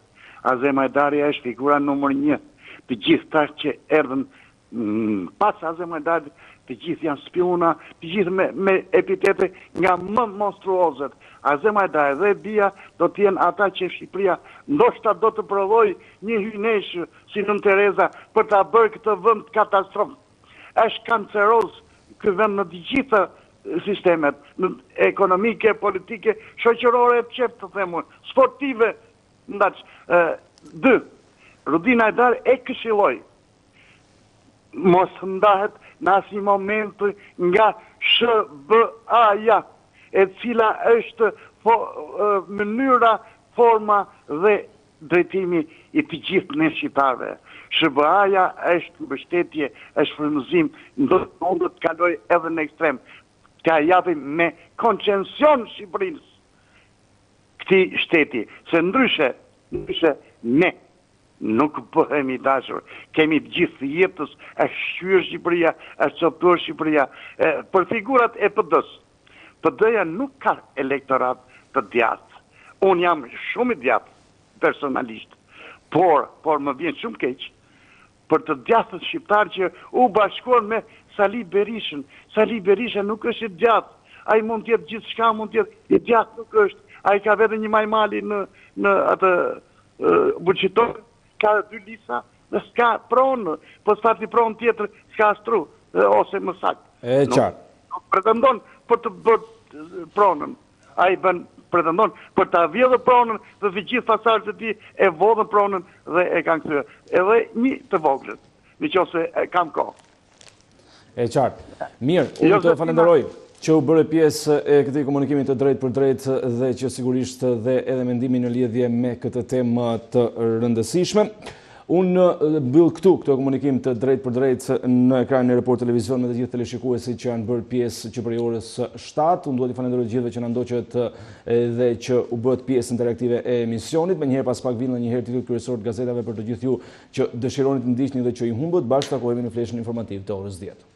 Azem Hajdari është figura numër 1. Të gjithë ta që erdhën pas Azem Hajdarit, të gjithë janë spiona, të gjithë me epitete nga më monstruozet. Azem Hajdari dhe bia do të jenë ata që Shqipëria ndoshta do të provoj një hynesh si Nën Tereza për ta bërë këtë vend katastrofë. Është kanceroz ky vend në të gjitha sistemet, ekonomike, politike, shoqërore, të themu, sportive, ndaç. 2. Rudin Hajdar e këshilloi mos ndahet në asnjë moment nga SBA-ja, e cila është mënyra, forma dhe drejtimi i të gjithë ne shqiptarëve. SBA-ja është mbështetje, është frymëzim, ndonjëherë të kaloj edhe në ekstrem. T'ja japim me koncesion Shqipërisë këtij shteti, se ndryshe ne nuk bëhemi dashur. Kemi të gjithë jetës, është shqyrë Shqipëria, është coptuar Shqipëria. Për figurat e PD-s, PD-ja nuk ka elektorat të djathtë. Unë jam shumë i djathtë, personalisht, por më vjen shumë keq për të djathtët shqiptar që u bashkuan me Sali Berishën. Sali Berisha nuk është i djathtë. Ai mund të jetë gjithçka, mund të jetë i djathtë nuk është. Ai ka vetëm një majmali në atë buçitor, ka 2 lista, dhe s'ka pronë, po s'pati pronë tjetër, s'ka astru, ose më saktë. E qartë. Nuk pretendon për të bërë pronën. Ai pretendon për ta vjedhur pronën dhe të gjithë fasarët e tij e vodhën pronën dhe e kanë kthyer. Edhe një të vogël, nëse kam kohë. E qartë. Mirë, unë të falenderoj që u bërë pjesë e këtij komunikimi të drejtë për drejtë dhe që sigurisht dhe edhe mendimin në lidhje me këtë temë të rëndësishme. Unë mbyll këtu këtë komunikim të drejtë për drejtë në ekranin e Report Televizion me të gjithë teleshikuesit që janë bërë pjesë që prej orës 7. Unë duhet t'i falenderoj të gjithëve që na ndoqët dhe që u bët pjesë interaktive e emisionit. Menjëherë pas pak vjen njëherë titulli kryesor të gazetave për të gjithë ju që dëshironi të ndiqni dhe që i humbët. Bashkë takohemi në fleshën informativ të orës 10.